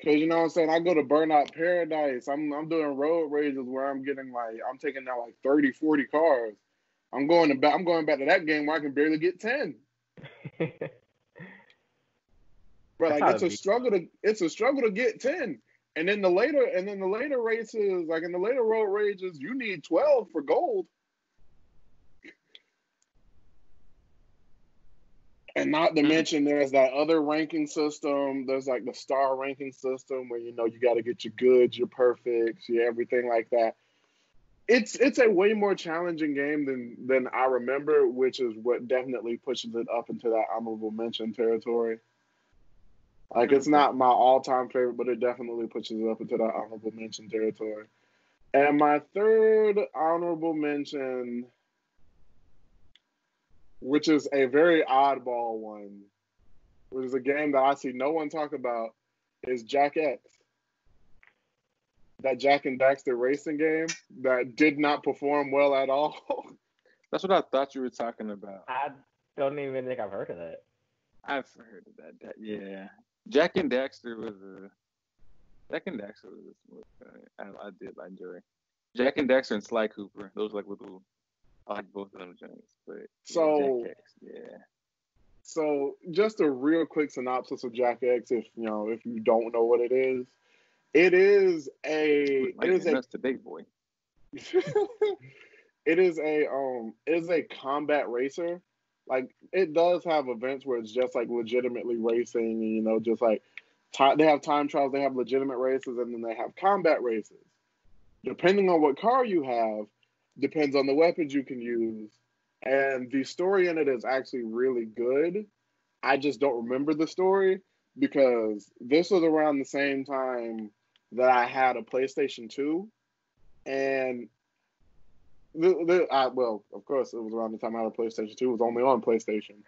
you know what I'm saying, I go to Burnout Paradise. I'm doing road rages where I'm taking out like 30, 40 cars. I'm going back to that game where I can barely get 10. Bro, like it's a struggle to get 10. And then the later races, like in the later road rages, you need 12 for gold. And not to mention there's that other ranking system. There's like the star ranking system where you got to get your goods, your perfects, your everything like that. It's a way more challenging game than I remember, which is what definitely pushes it up into that honorable mention territory. Like, it's not my all-time favorite, but it definitely pushes it up into that honorable mention territory. And my third honorable mention, which is a very oddball one, which is a game that I see no one talk about, is Jack X. That Jack and Daxter racing game that did not perform well at all. That's what I thought you were talking about. I don't even think I've heard of that. I've heard of that. Yeah. Jack and Daxter was I did enjoy. Jack and Daxter and Sly Cooper. Those like little. I like both of them James. But So Jack X, yeah. So just a real quick synopsis of Jack X, if you don't know what it is. It is a big boy. It is a combat racer. Like, it does have events where it's just like legitimately racing, just like they have time trials, they have legitimate races, and then they have combat races. Depending on what car you have, depends on the weapons you can use. And the story in it is actually really good. I just don't remember the story because this was around the same time that I had a PlayStation 2. And, well, of course, it was around the time I had a PlayStation 2. It was only on PlayStation.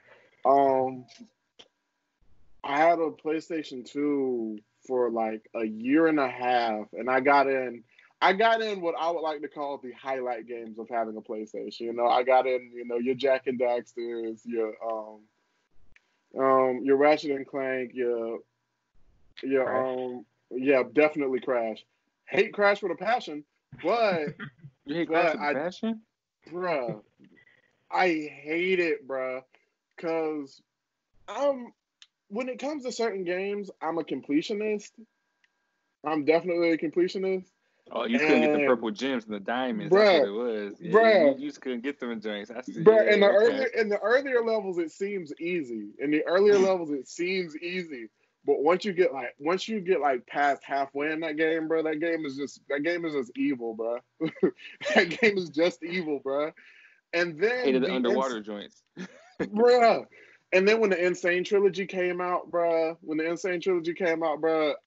I had a PlayStation 2 for like a year and a half, and I got in what I would like to call the highlight games of having a PlayStation. You know, I got in, your Jak and Daxters, your Ratchet and Clank, definitely Crash. Hate Crash with a passion, but you hate Crash with a passion, bruh. I hate it, bruh, because when it comes to certain games, I'm a completionist. I'm definitely a completionist. Oh, you couldn't get the purple gems and the diamonds. Bruh, that's what it was. Yeah, bruh. You just couldn't get them joints. I see. Bruh, Yeah, in the earlier levels, it seems easy. But once you get like past halfway in that game, bro, that game is just evil, bro. That game is just evil, bro. And then hated the underwater joints, bruh. And then when the Insane Trilogy came out, bruh,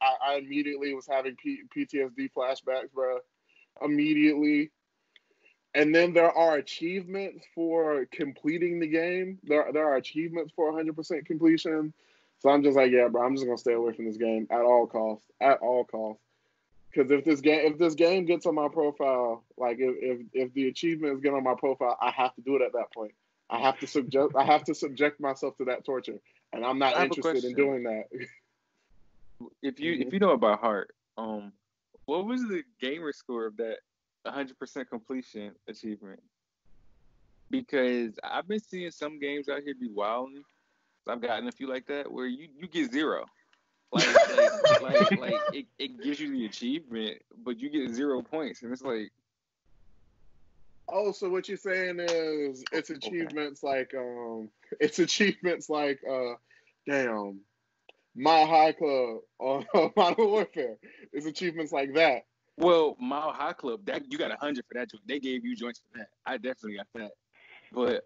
I immediately was having PTSD flashbacks, bruh. Immediately. And then there are achievements for completing the game. There are achievements for 100% completion. So I'm just like, yeah, bro, I'm just gonna stay away from this game at all costs. At all costs. Because if this game gets on my profile, like if the achievements get on my profile, I have to do it at that point. I have to subject myself to that torture, and I'm not interested in doing that. If you know about heart, what was the gamer score of that 100% completion achievement? Because I've been seeing some games out here be wilding. I've gotten a few like that where you get 0. Like it gives you the achievement, but you get 0 points, and it's like. Oh, so what you're saying is it's achievements like damn, Mile High Club or Modern Warfare. It's achievements like that. Well, Mile High Club, that you got 100 for that joint. They gave you joints for that. I definitely got that. But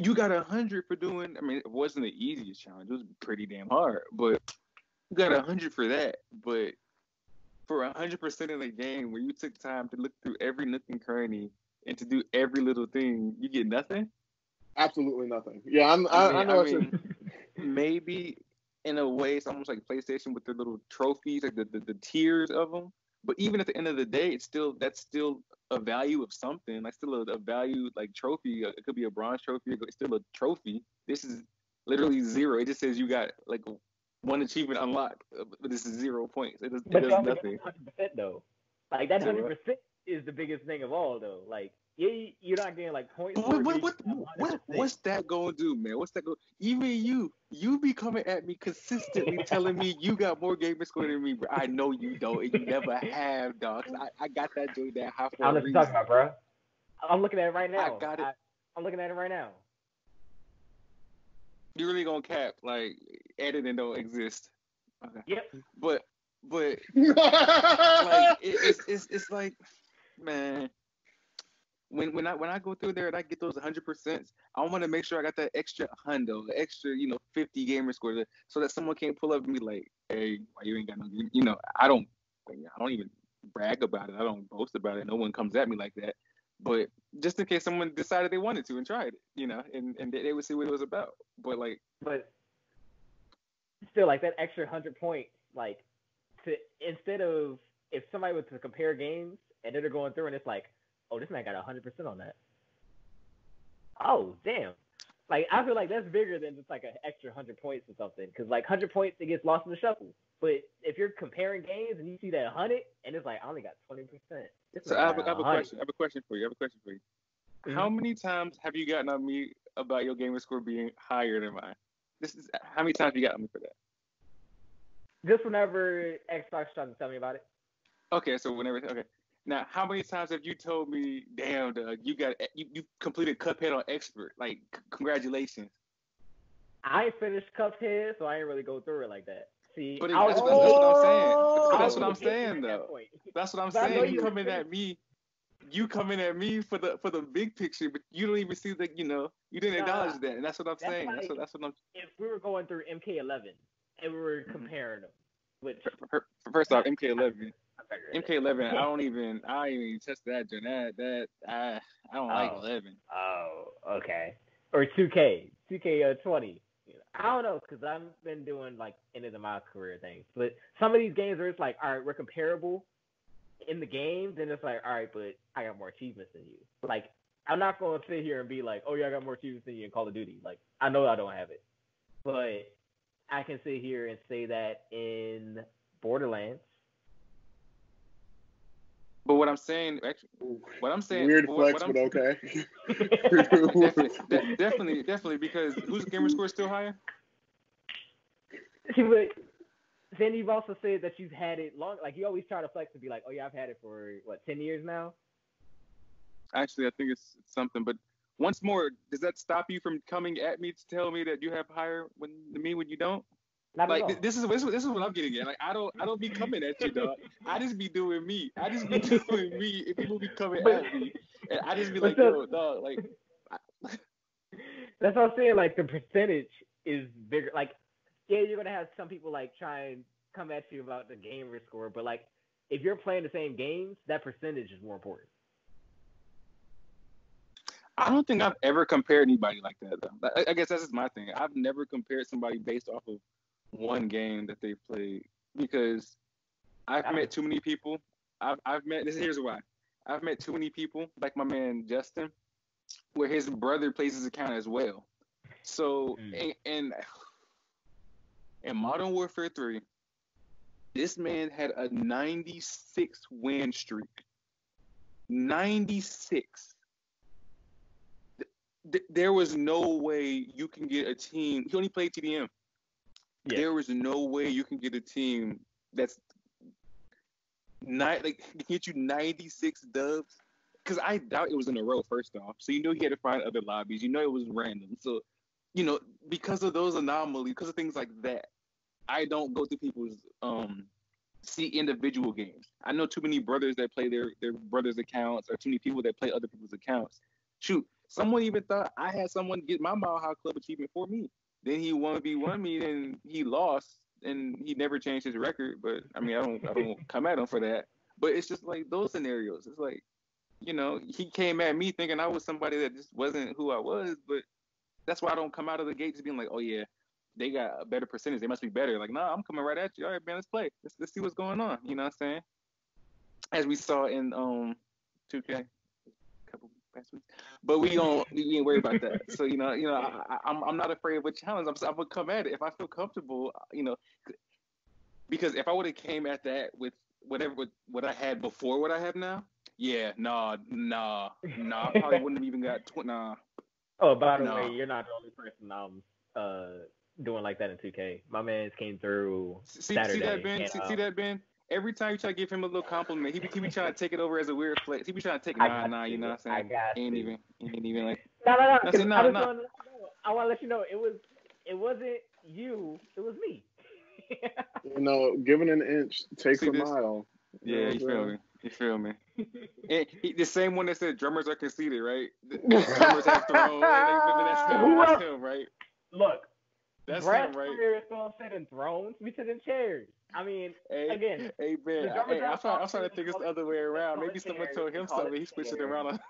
you got 100 for doing. I mean, it wasn't the easiest challenge. It was pretty damn hard, but you got 100 for that. But for 100% of the game, where you took time to look through every nook and cranny and to do every little thing, you get nothing. Absolutely nothing. Yeah, I know. Maybe in a way, it's almost like PlayStation with their little trophies, like the tiers of them. But even at the end of the day, that's still a value of something. Like still a value like trophy. It could be a bronze trophy. It's still a trophy. This is literally 0. It just says you got like one achievement unlocked, but this is 0 points. It does nothing. 100% though. Like that 100% is the biggest thing of all though. Like you're not getting like points. What's that gonna do, man? What's that going? Even you be coming at me consistently, telling me you got more gamer score than me, bro. I know you don't, and you never have, dog. I got that joint that high for a reason. Talking about, bro. I'm looking at it right now. I got it. I'm looking at it right now. You really gonna cap like editing don't exist? Okay. Yep. But like it's like, man. When I go through there and I get those 100%, I want to make sure I got that extra hundo, the extra 50 gamer score, so that someone can't pull up and be like, hey, why you ain't got no, I don't even brag about it, I don't boast about it, no one comes at me like that, but just in case someone decided they wanted to and tried it, and they would see what it was about, but still like that extra 100 points, like instead of if somebody was to compare games and then they're going through and it's like, oh, this man got 100% on that. Oh, damn. Like, I feel like that's bigger than just like an extra 100 points or something. Because, like, 100 points, it gets lost in the shuffle. But if you're comparing games and you see that 100, and it's like, I only got 20%. So I have a question. I have a question for you. Mm-hmm. How many times have you gotten on me about your gamer score being higher than mine? How many times have you gotten on me for that? Just whenever Xbox tried to tell me about it. Okay, so whenever. Okay. Now, how many times have you told me, damn, Doug, you completed Cuphead on Expert? Like, congratulations. I ain't finished Cuphead, so I ain't really go through it like that. See, but that's what I'm saying. That's what I'm saying, though. That's what I'm saying. You coming at me you coming at me for the big picture, but you don't even see that, you didn't acknowledge that, and that's what I'm saying. Like, that's what I'm. If we were going through MK11 and we were comparing them, which first off, MK11, I don't even test that, John. I don't like 11. Oh, okay. Or 2K20. I don't know, because I've been doing like end of my career things, but some of these games where it's like, all right, we're comparable in the game, then it's like, all right, but I got more achievements than you. Like, I'm not going to sit here and be like, oh, yeah, I got more achievements than you in Call of Duty. Like, I know I don't have it. But I can sit here and say that in Borderlands. But what I'm saying, weird flex, but okay. definitely, because whose gamer score is still higher? But then you've also said that you've had it long. Like, you always try to flex and be like, oh yeah, I've had it for 10 years now. Actually, I think it's something. But once more, does that stop you from coming at me to tell me that you have higher than me when you don't? Not like at all. This is what I'm getting at. Like, I don't be coming at you, dog. I just be doing me. I just be doing me. If people be coming at me, and I just be like, yo, dog, like. That's what I'm saying. Like, the percentage is bigger. Like, yeah, you're gonna have some people like try and come at you about the gamer score, but like, if you're playing the same games, that percentage is more important. I don't think I've ever compared anybody like that, though. I guess that's just my thing. I've never compared somebody based off of one game that they played, because I've met too many people. Here's why. I've met too many people, like my man Justin, where his brother plays his account as well. So, in Modern Warfare 3, this man had a 96 win streak. 96. There was no way you can get a team. He only played TDM. Yeah. There was no way you can get a team that's get you 96 dubs. Because I doubt it was in a row, first off. So you know he had to find other lobbies. You know it was random. So, because of those anomalies, because of things like that, I don't go to people's see individual games. I know too many brothers that play their brothers' accounts, or too many people that play other people's accounts. Shoot, someone even thought I had someone get my Mile High Club achievement for me. Then he 1v1 me, and he lost, and he never changed his record. But I mean, I don't come at him for that. But it's just like those scenarios. It's like, he came at me thinking I was somebody that just wasn't who I was. But that's why I don't come out of the gate just being like, oh yeah, they got a better percentage. They must be better. Like, nah, I'm coming right at you. All right, man, let's play. Let's see what's going on. You know what I'm saying? As we saw in 2K. But we ain't worried about that. So I'm not afraid of a challenge. I'm gonna come at it if I feel comfortable. Because if I would have came at that with what I had before what I have now, yeah, nah, I probably wouldn't have even got nah. Oh, by the way, you're not the only person doing like that in 2K. My man came through Saturday. See that, Ben? See that, Ben? Every time you try to give him a little compliment, he be trying to take it over as a weird flex. He be trying to take nah, you know what I'm saying? I got ain't even like. No. I want to let you know it wasn't you. It was me. Giving an inch takes a mile. Yeah, you feel me? And the same one that said drummers are conceited, right? Drummers have thrown. That's him, right? Look, that's him, right? Players don't sit in thrones. We sit in chairs. I mean, again. Hey, Ben. I'm trying to think it's the other way around. Maybe someone told him something. He switched it around.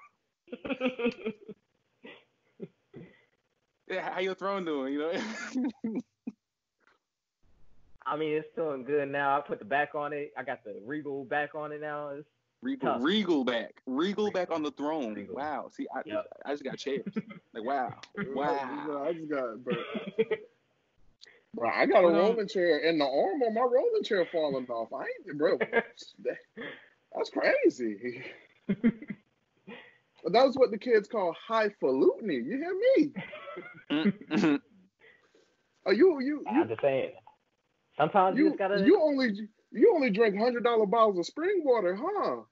Yeah, how your throne doing? I mean, it's doing good now. I put the back on it. I got the Regal back on it now. It's Regal back on the throne. Regal. Wow. See, I just got chairs. Like, wow. I just got, bro, I got a rolling chair, and the arm on my rolling chair falling off. I ain't, bro. That's crazy. But that was what the kids call highfalutin. You hear me? Oh, you. I'm just saying. Sometimes you just gotta. You only drink $100 bottles of spring water, huh?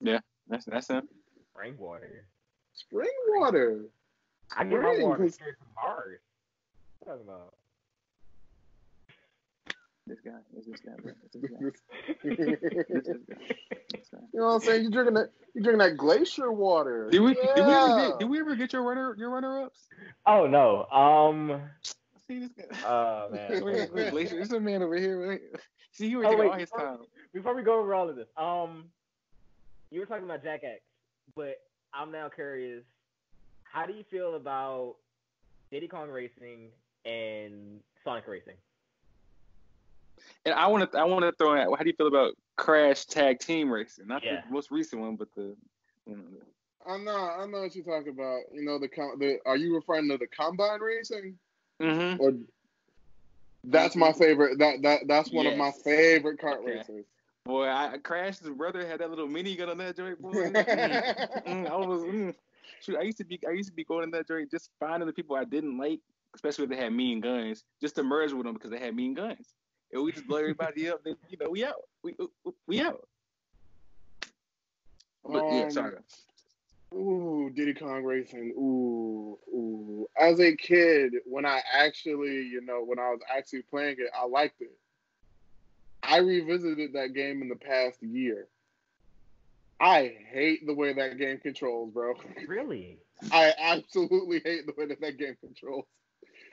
Yeah, that's it. Spring water. Spring water. I get my water straight from Mars. What are you talking about? This guy. It's this guy, bro. It's this guy. This guy. You know what I'm saying? You drinking that glacier water. Did we ever get your runner ups? Oh no. See this guy. Oh man. Wait, glacier. There's a man over here. Wait. See, he was taking all his time. Before we go over all of this, you were talking about Jack X, but I'm now curious. How do you feel about Diddy Kong Racing and Sonic Racing? And I want to throw in. How do you feel about Crash Tag Team Racing? Not the most recent one, but the. I know what you're talking about. You know are you referring to the Combine Racing? Mm-hmm. Or that's my favorite. That's one of my favorite kart racers. Boy, Crash's brother had that little minigun on that joint. Boy, Shoot, I used to be going in that joint just finding the people I didn't like, especially if they had mean guns, just to merge with them because they had mean guns. And we just blow everybody up. Then we out. We out. But sorry. Ooh, Diddy Kong Racing. Ooh. As a kid, when I was actually playing it, I liked it. I revisited that game in the past year. I hate the way that game controls, bro. Really? I absolutely hate the way that game controls.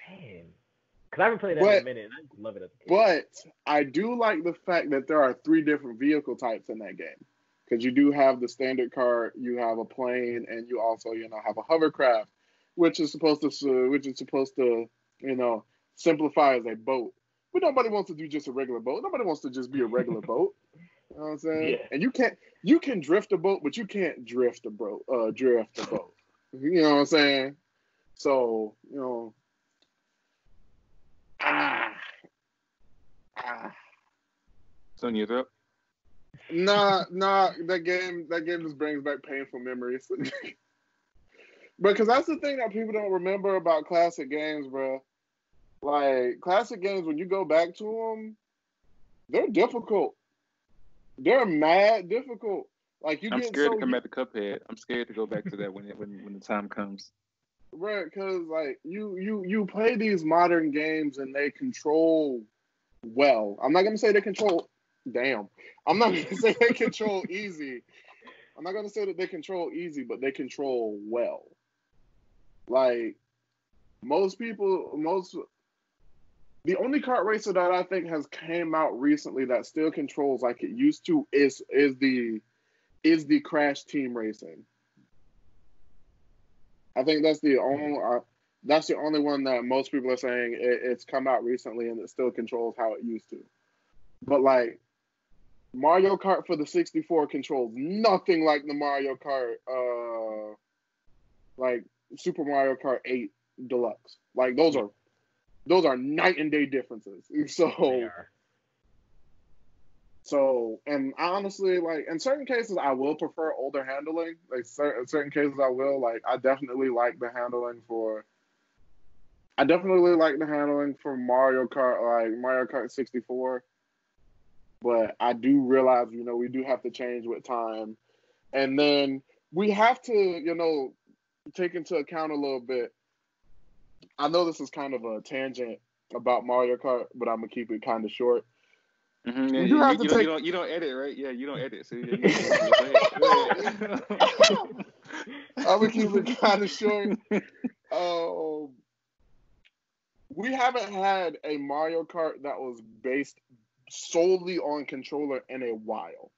Man. Because I haven't played that in a minute, and I love it as a kid. But I do like the fact that there are 3 different vehicle types in that game. Because you do have the standard car, you have a plane, and you also, have a hovercraft, which is supposed to, simplify as a boat. But nobody wants to do just a regular boat. Nobody wants to just be a regular boat. You know what I'm saying? Yeah. And you can drift a boat, but you can't drift a boat. You know what I'm saying? So, So in your throat? Nah, that game just brings back painful memories. Because that's the thing that people don't remember about classic games, bro. Like, classic games, when you go back to them, they're difficult. They're mad difficult. Like, I'm scared to come back to Cuphead. I'm scared to go back to that when the time comes. Right, because, like, you play these modern games and they control well. I'm not going to say they control... Damn. I'm not going to say they control easy. I'm not going to say that they control easy, but they control well. Like, the only kart racer that I think has came out recently that still controls like it used to is the Crash Team Racing. I think that's the only one that most people are saying it's come out recently and it still controls how it used to. But like Mario Kart for the 64 controls nothing like the Mario Kart, like Super Mario Kart 8 Deluxe. Like those are night and day differences. So, and honestly, like in certain cases, I will prefer older handling. Like certain cases, I will. Like I definitely like the handling for Mario Kart, like Mario Kart 64. But I do realize, we do have to change with time. And then we have to, take into account a little bit. I know this is kind of a tangent about Mario Kart, but I'm going to keep it kind of short. Mm-hmm. Yeah, you don't edit, right? Yeah, you don't edit. So go ahead. I'm going to keep it kind of short. We haven't had a Mario Kart that was based solely on controller in a while,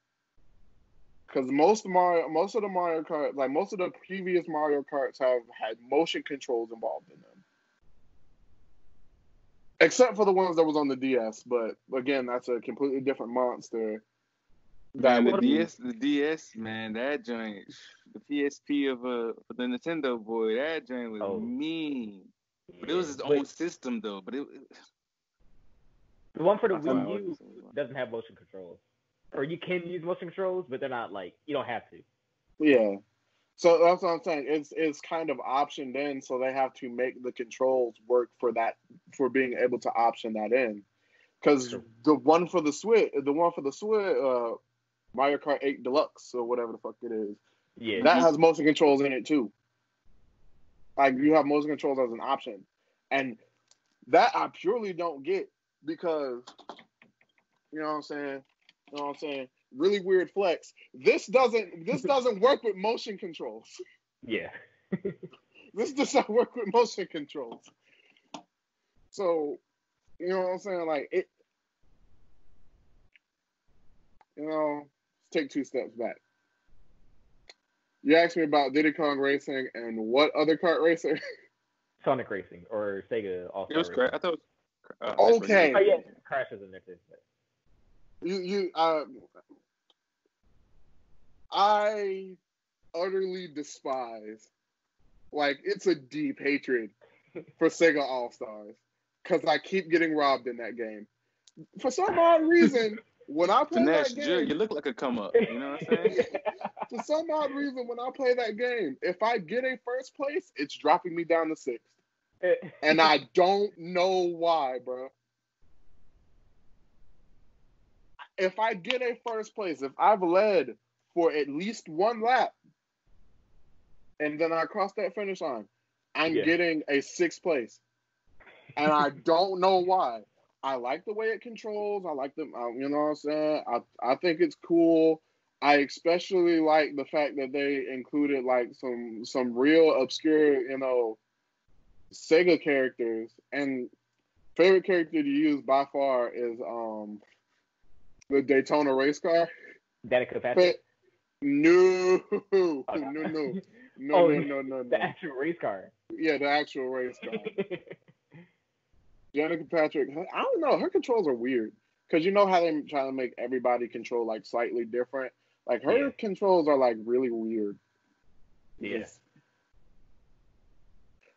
because most of the Mario Kart, like most of the previous Mario Karts, have had motion controls involved in them, except for the ones that was on the DS. But again, that's a completely different monster. The DS, man, that joint, the PSP of the Nintendo boy, that joint was mean. Yeah. But it was its own system though. But the one for the Wii U doesn't have motion controls. Or you can use motion controls, but they're not like, you don't have to. Yeah. So that's what I'm saying. It's kind of optioned in, so they have to make the controls work for for being able to option that in. Because the one for the Switch, Mario Kart 8 Deluxe or whatever the fuck it is, that has motion controls in it too. Like you have motion controls as an option, and that I purely don't get, because You know what I'm saying? You know what I'm saying? Really weird flex. This doesn't work with motion controls. Yeah. This does not work with motion controls. So, you know what I'm saying? Like it, you know, let's take 2 steps back. You asked me about Diddy Kong Racing and what other kart racer? Sonic Racing or Sega All-Star It was Racing. correct. I thought it was Okay. Oh yeah, Crash is in there too. I utterly despise, like, it's a deep hatred for Sega All-Stars because I keep getting robbed in that game. For some odd reason, when I play Finesse, that game, you look like a come up. You know what I'm saying? for some odd reason, when I play that game, if I get a first place, it's dropping me down to 6th. And I don't know why, bro. If I get a first place, if I've led for at least 1 lap, and then I cross that finish line, I'm getting a 6th place. And I don't know why. I like the way it controls. I like them. You know what I'm saying? I think it's cool. I especially like the fact that they included like some real obscure, you know, Sega characters. And favorite character to use by far is the Daytona race car. Danica Patrick. No. No. The actual race car. Yeah, the actual race car. Danica Patrick, I don't know. Her controls are weird because you know how they try to make everybody control like slightly different. Like her controls are like really weird. Yes.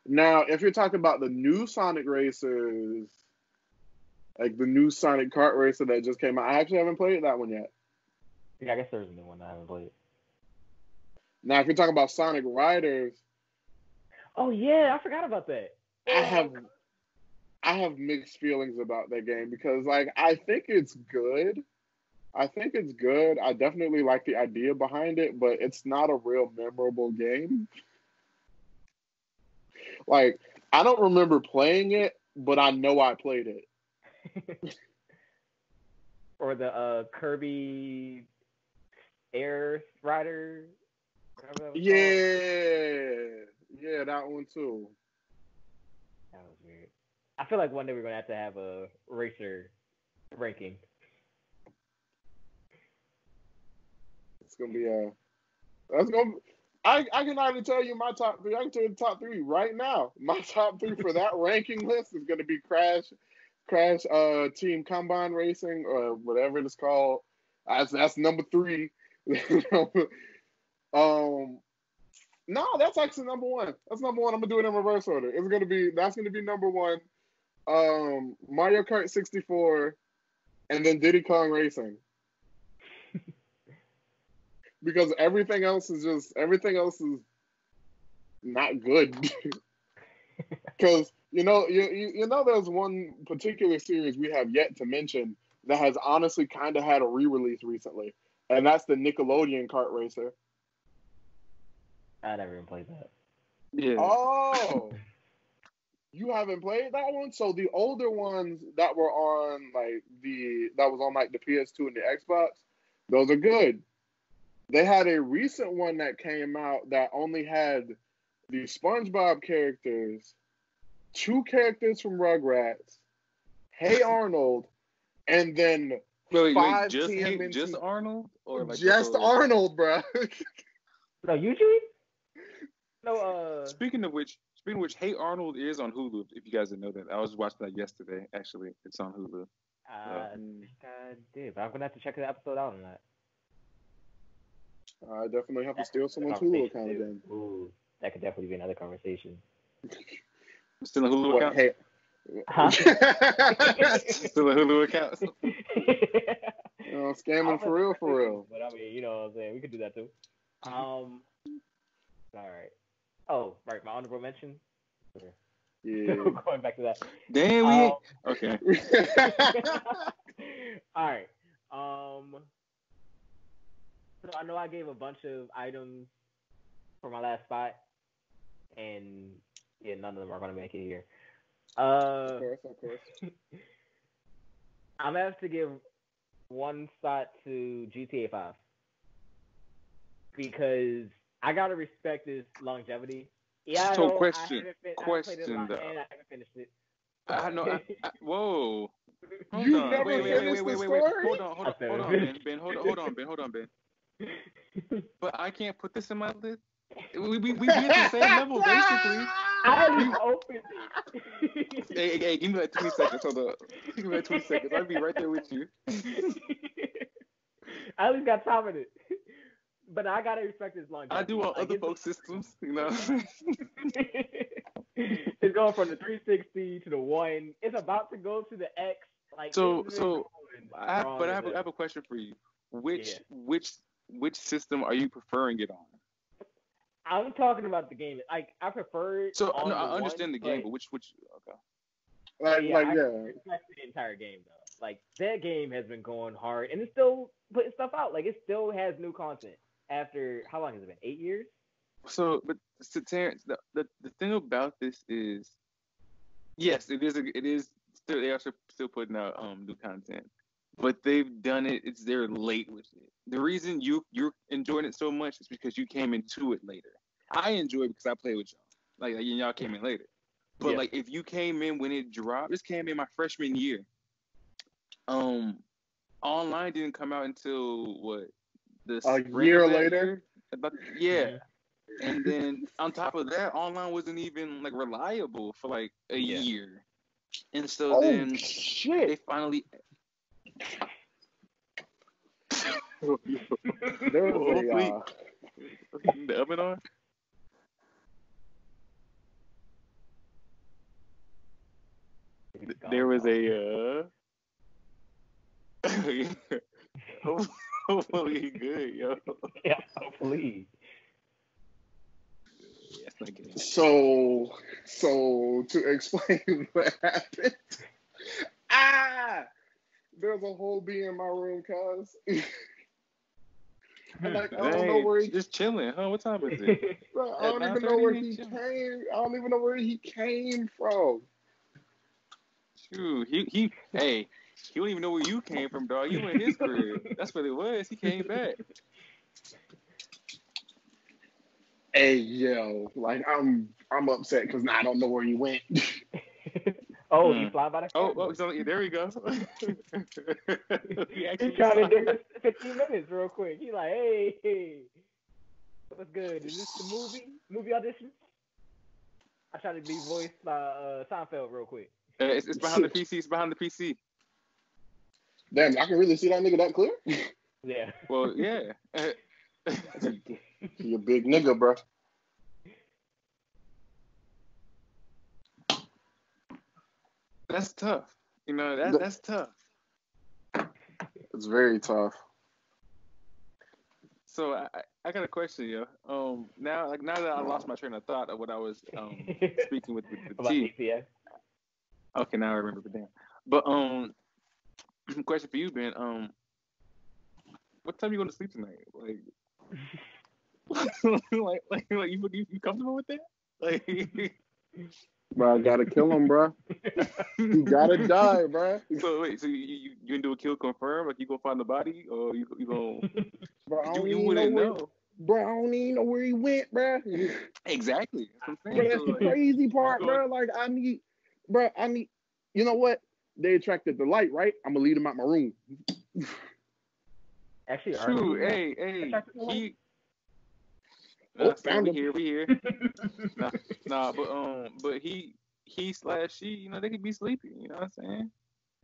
Now, if you're talking about the new Sonic racers, like the new Sonic kart racer that just came out, I actually haven't played that one yet. Yeah, I guess there's a new one I haven't played. Now, if you're talking about Sonic Riders, oh yeah, I forgot about that. I have mixed feelings about that game because, like, I think it's good. I definitely like the idea behind it, but it's not a real memorable game. Like, I don't remember playing it, but I know I played it. Or the Kirby Air Rider. Yeah, that one too. That was weird. I feel like one day we're gonna have a racer ranking. It's gonna be that's gonna. I can already tell you my top 3. I can tell you the top 3 right now. My top 3 for that ranking list is gonna be Crash Team Combine Racing or whatever it's called. That's number 3. No, that's actually number 1. That's number 1. I'm gonna do it in reverse order. That's gonna be number 1. Mario Kart 64, and then Diddy Kong Racing. Because everything else is not good. Because you know there's one particular series we have yet to mention that has honestly kind of had a re-release recently, and that's the Nickelodeon kart racer. I never even played that. Yeah. Oh, you haven't played that one? So the older ones that were on the PS2 and the Xbox, those are good. They had a recent one that came out that only had the SpongeBob characters, 2 characters from Rugrats, Hey Arnold, and then wait, just Arnold or like just Arnold, bro. No, Eugene? No. Speaking of which, Hey Arnold is on Hulu. If you guys didn't know that, I was watching that yesterday. Actually, it's on Hulu. I think I did, but I'm gonna have to check the episode out on that. I definitely have to steal someone's Hulu account again. Ooh, that could definitely be another conversation. Still a Hulu account? Hey. Huh? Still a Hulu account? Scamming for real. But I mean, you know what I'm saying? We could do that too. All right. Oh, right. My honorable mention. Yeah. Going back to that. Damn, okay. All right. So I know I gave a bunch of items for my last spot, and yeah, none of them are gonna make it here. Of course. I'm gonna have to give one spot to GTA 5 because I gotta respect his longevity. Yeah, So I question, I played it a question lot though. and I haven't finished it. I know. Whoa. Hold You on. never finished the story? Hold on, Ben. Ben, hold on, Ben. But I can't put this in my list. We be at the same level, basically. I at least opened it. Hey, give me like 20 seconds. Hold on. Give me like 20 seconds. I'll be right there with you. I at least got time in it. But I gotta respect his longevity. I do on other folks' systems, you know. It's going from the 360 to the one. It's about to go to the X. Like So I have a question for you. Which system are you preferring it on? I'm talking about the game. Like I prefer. So on no, I the understand one, the game, but which okay. I respect the entire game though. Like that game has been going hard, and it's still putting stuff out. Like it still has new content after how long has it been? 8 years. So Terrence, the thing about this is, yes, it is still they are still putting out new content, but they've done it. They're late with it. The reason you're enjoying it so much is because you came into it later. I enjoy it because I played with y'all. Like y'all came in later. But like if you came in when it dropped, this came in my freshman year. Online didn't come out until what? A year later. Yeah. And then on top of that, online wasn't even like reliable for like a year. And so then they finally there was the oven on? There was a hopefully good, yo. Yeah, hopefully. So to explain what happened, there's a whole bee in my room, cuz. I'm like, I don't know where he just chilling, huh? What time is it? Bro, I don't even know where he came. I don't even know where he came from. Shoot, he don't even know where you came from, dog. You in his crib. That's what it was. He came back. Hey, yo, like I'm upset because I don't know where he went. He fly by the camera. Oh, so there we go. He's trying to do this 15 minutes real quick. He's like, hey, what's good? Is this the movie audition? I tried to be voiced by Seinfeld real quick. It's behind the PC. It's behind the PC. Damn, I can really see that nigga that clear? Yeah. Well, yeah. He a big nigga, bro. That's tough. You know, that's tough. It's very tough. So I got a question, yo. Now that I lost my train of thought of what I was speaking with T. GTA. Okay, now I remember the damn. But question for you, Ben. What time you going to sleep tonight? Like you comfortable with that? Like, bro, I gotta kill him, bro. You gotta die, bro. So wait, so you gonna do a kill confirm? Like you gonna find the body, or you gonna? Bro, you wouldn't know. Bro, I don't even know where he went, bro. Exactly. That's what I'm Bro, saying. that's the crazy part, bro. Like I need. You know what? They attracted the light, right? I'm gonna lead him out my room. Actually, true. Hey, he. Found we him. here. But he / she, you know, they could be sleepy. You know what I'm saying?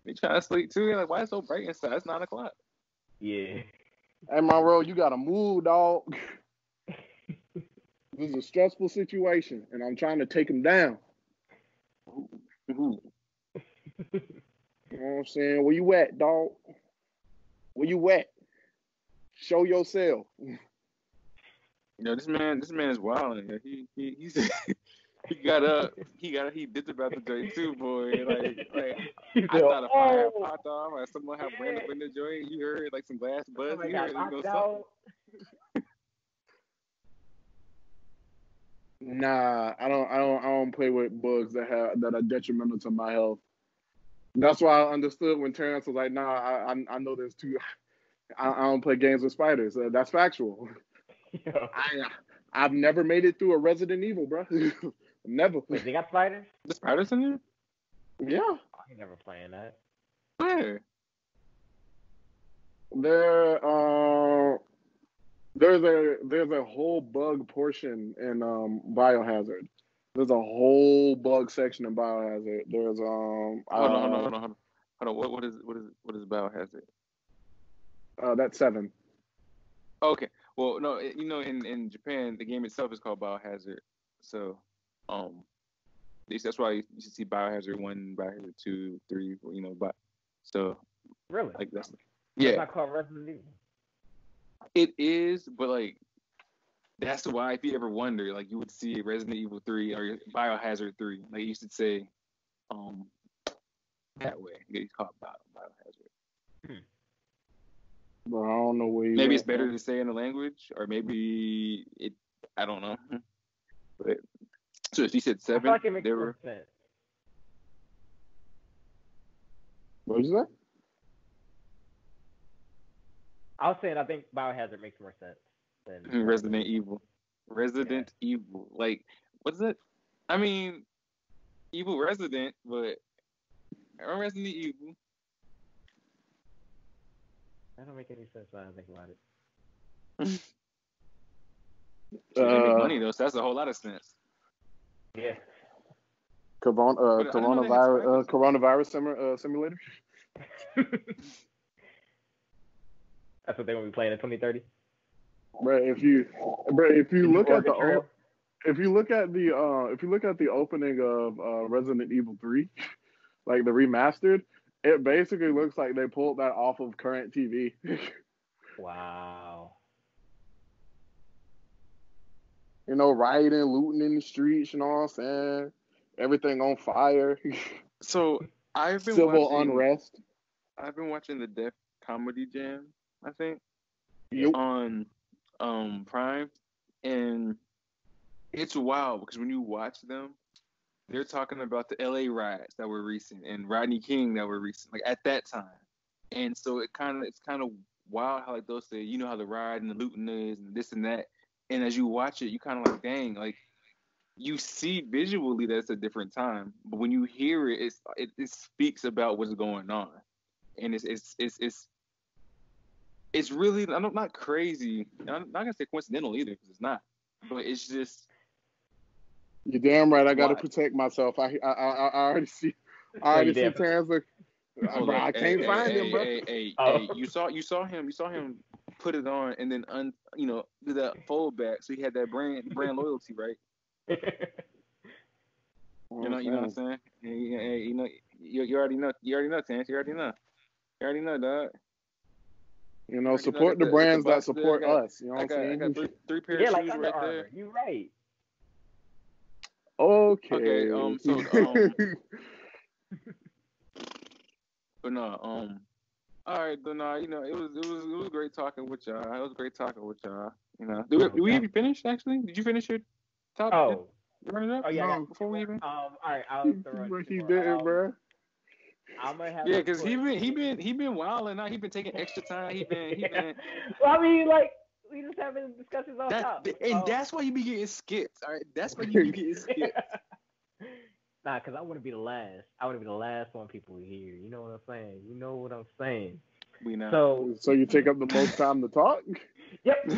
They trying to sleep too. They're like, why is it so bright inside? It's 9 o'clock. Yeah. Hey, Monroe, you gotta move, dog. This is a stressful situation, and I'm trying to take him down. Ooh. You know what I'm saying? Where you at, dog? Where you at? Show yourself. You know, this man is wild. He's he did about the joint too, boy. Like I thought a fire popped off, or someone had ran up in the joint. You heard like some glass buzz. You heard something. Nah, I don't play with bugs that are detrimental to my health. That's why I understood when Terrence was like, "Nah, I know there's two. I don't play games with spiders. That's factual. Yo. I've never made it through a Resident Evil, bro. Never. Wait, they got spiders? The spiders in there? Yeah, I ain't never playing that. Where? There's a whole bug portion in Biohazard. There's a whole bug section in Biohazard. There's Hold on. What is Biohazard? That's 7. Okay. Well, no, in Japan, the game itself is called Biohazard. So, that's why you should see Biohazard 1, Biohazard 2, 3, but so. Really? Like that's. Yeah. It's Yeah. not called Resident Evil. It is, but like, that's why if you ever wonder, like, you would see Resident Evil 3 or Biohazard 3, like you should say, that way. It's called Biohazard. But I don't know where. Maybe it's better to say in the language, or maybe I don't know. But so if you said 7, I feel like it makes more sense. What did you say? I was saying I think Biohazard makes more sense than Resident Evil. Resident Evil. Like, what's it? I mean, Evil Resident, but Resident Evil. That don't make any sense when I think about it. They make money though, so that's a whole lot of sense. Yeah. Coronavirus simulator. That's what they're gonna be playing in 2030. Bro, if you look at the opening of Resident Evil 3, like the remastered, it basically looks like they pulled that off of current TV. Wow. Rioting, looting in the streets, you know what I'm saying? Everything on fire. So I've been civil unrest. I've been watching the Def Comedy Jam, I think, on Prime, and it's wild because when you watch them, they're talking about the LA riots that were recent and Rodney King that were recent, like at that time, and so it's kind of wild how like they'll say, how the riot and the looting is and this and that, and as you watch it, you kind of like, dang, like you see visually that it's a different time, but when you hear it, it speaks about what's going on, and it's really, I'm not crazy. I'm not gonna say coincidental either because it's not, but it's just. You're damn right. I gotta protect myself. I already see. I already see Terrence. I can't find him, bro. Hey, you saw him put it on and then do that fold back, so he had that brand loyalty, right? You know what I'm saying? You already know, Terrence. You already know, dog. Support the brands that support us. You know what I'm saying? I got three pairs of shoes right there. You're right. Okay. But no, all right, but no, it was great talking with y'all. It was great talking with y'all. Did we even finish? Actually, did you finish your top? Oh, you run it up? Oh yeah. No. Before we even. All right, I'll throw it. He didn't, bro. I'm gonna have. Yeah, because he been wilding out. He been taking extra time. He been. Well, I mean, like, we just having discussions on top. And that's why you be getting skipped. All right, that's why you be getting skipped. Nah, because I want to be the last. I want to be the last one people hear. You know what I'm saying? We know. So you take up the most time to talk? Yep.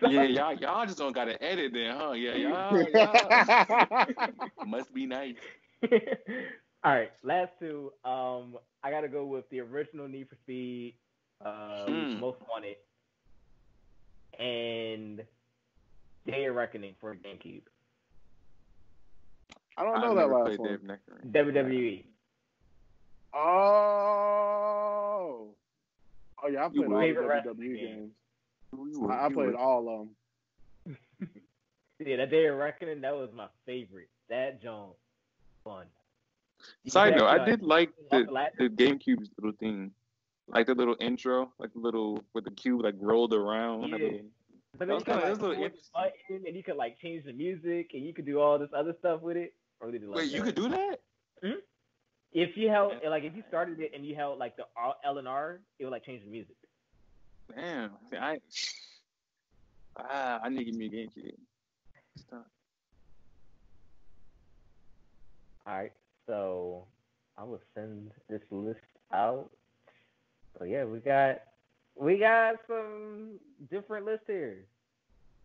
Yeah, y'all just don't gotta edit then, huh? Yeah, y'all must be nice. All right, last two. I gotta go with the original Need for Speed, Most Wanted, and Day of Reckoning for GameCube. I don't know that last one. WWE. Oh yeah, I played all the WWE games. I played all of them. Yeah, that Day of Reckoning, that was my favorite. That John, fun. Side note, I did like the GameCube's little thing, like the little intro, like the little with the cube like rolled around. Yeah. But then and you could like change the music, and you could do all this other stuff with it. Wait, you could do that? Mm-hmm. If you held if you started it and you held like the L and R, it would like change the music. Damn. See, I need to give me a GameCube. Stop. All right, so I will send this list out. So yeah, we got some different lists here.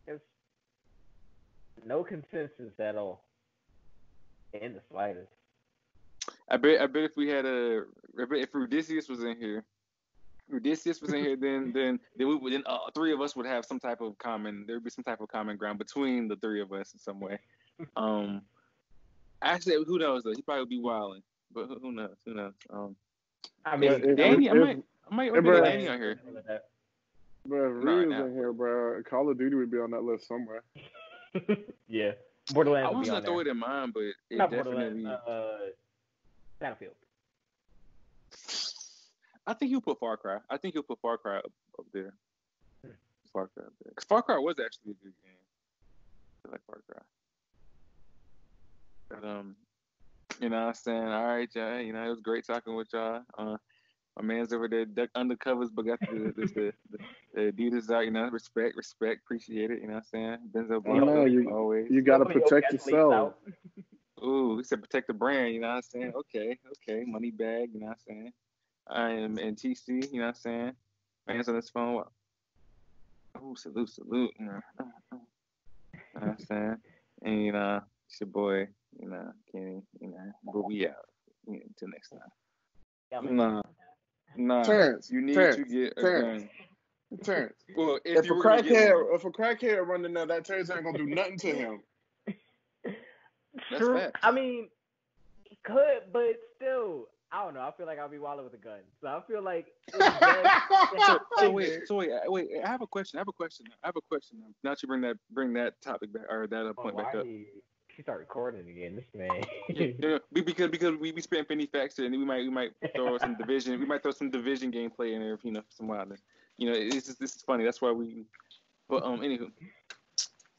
There's no consensus at all, in the slightest. I bet if we had if Odysseus was in here, then three of us would have some type of common. There would be some type of common ground between the three of us in some way. Actually, who knows though? He probably would be wilding, but who knows? Who knows? I mean, Danny, I might get Danny on here. Bro, if Ryu was in here, bro, Call of Duty would be on that list somewhere. Yeah, Borderlands. I was gonna throw it in mine, but it not definitely. Battlefield. I think he'll put Far Cry. I think he'll put Far Cry up there. Far Cry up there. 'Cause Far Cry was actually a good game. I like Far Cry. But you know what I'm saying? All right, y'all. You know, it was great talking with y'all. My man's over there undercovers, but got the Adidas out. You know, respect, appreciate it. You know what I'm saying? Benzo Blanco, always. You gotta protect yourself. Ooh, he said protect the brand. You know what I'm saying? Okay, money bag. You know what I'm saying? I am in TC. You know what I'm saying? Man's on his phone. Ooh, salute. You know what I'm saying? And you know, it's your boy. You know, Kenny. You know, but we out. Until next time. Nah. Terrence, you need to get a gun. Terrence. Well, if a crackhead run in there, that Terrence ain't gonna do nothing to him. True. I mean, he could, but still, I don't know. I feel like I'll be wilding with a gun. So I feel like. Wait. I have a question. Now that you bring that topic back or that point back up. She start recording again. This man. Yeah, because we spent penny facts and we might throw some division. We might throw some division gameplay in there, you know, for some wildness. You know, this is funny. That's why we. But anywho.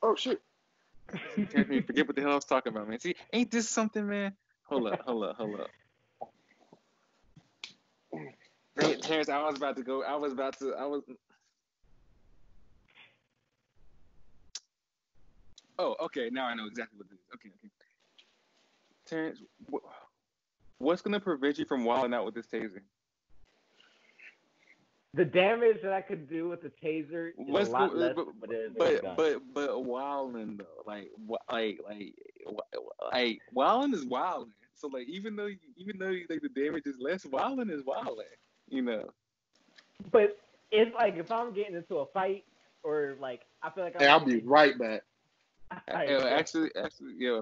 Oh shit. Forget what the hell I was talking about, man. See, ain't this something, man? Hold up. Hey, Terrence, I was. Oh, okay. Now I know exactly what it is. Okay. Terrence, what's gonna prevent you from wilding out with this taser? The damage that I could do with the taser is a lot less than what it is with a gun. But wilding though, like wilding is wilding. So like even though like the damage is less, wilding is wilding. You know. But it's like if I'm getting into a fight or like I feel like I'll be right back. Actually, yeah.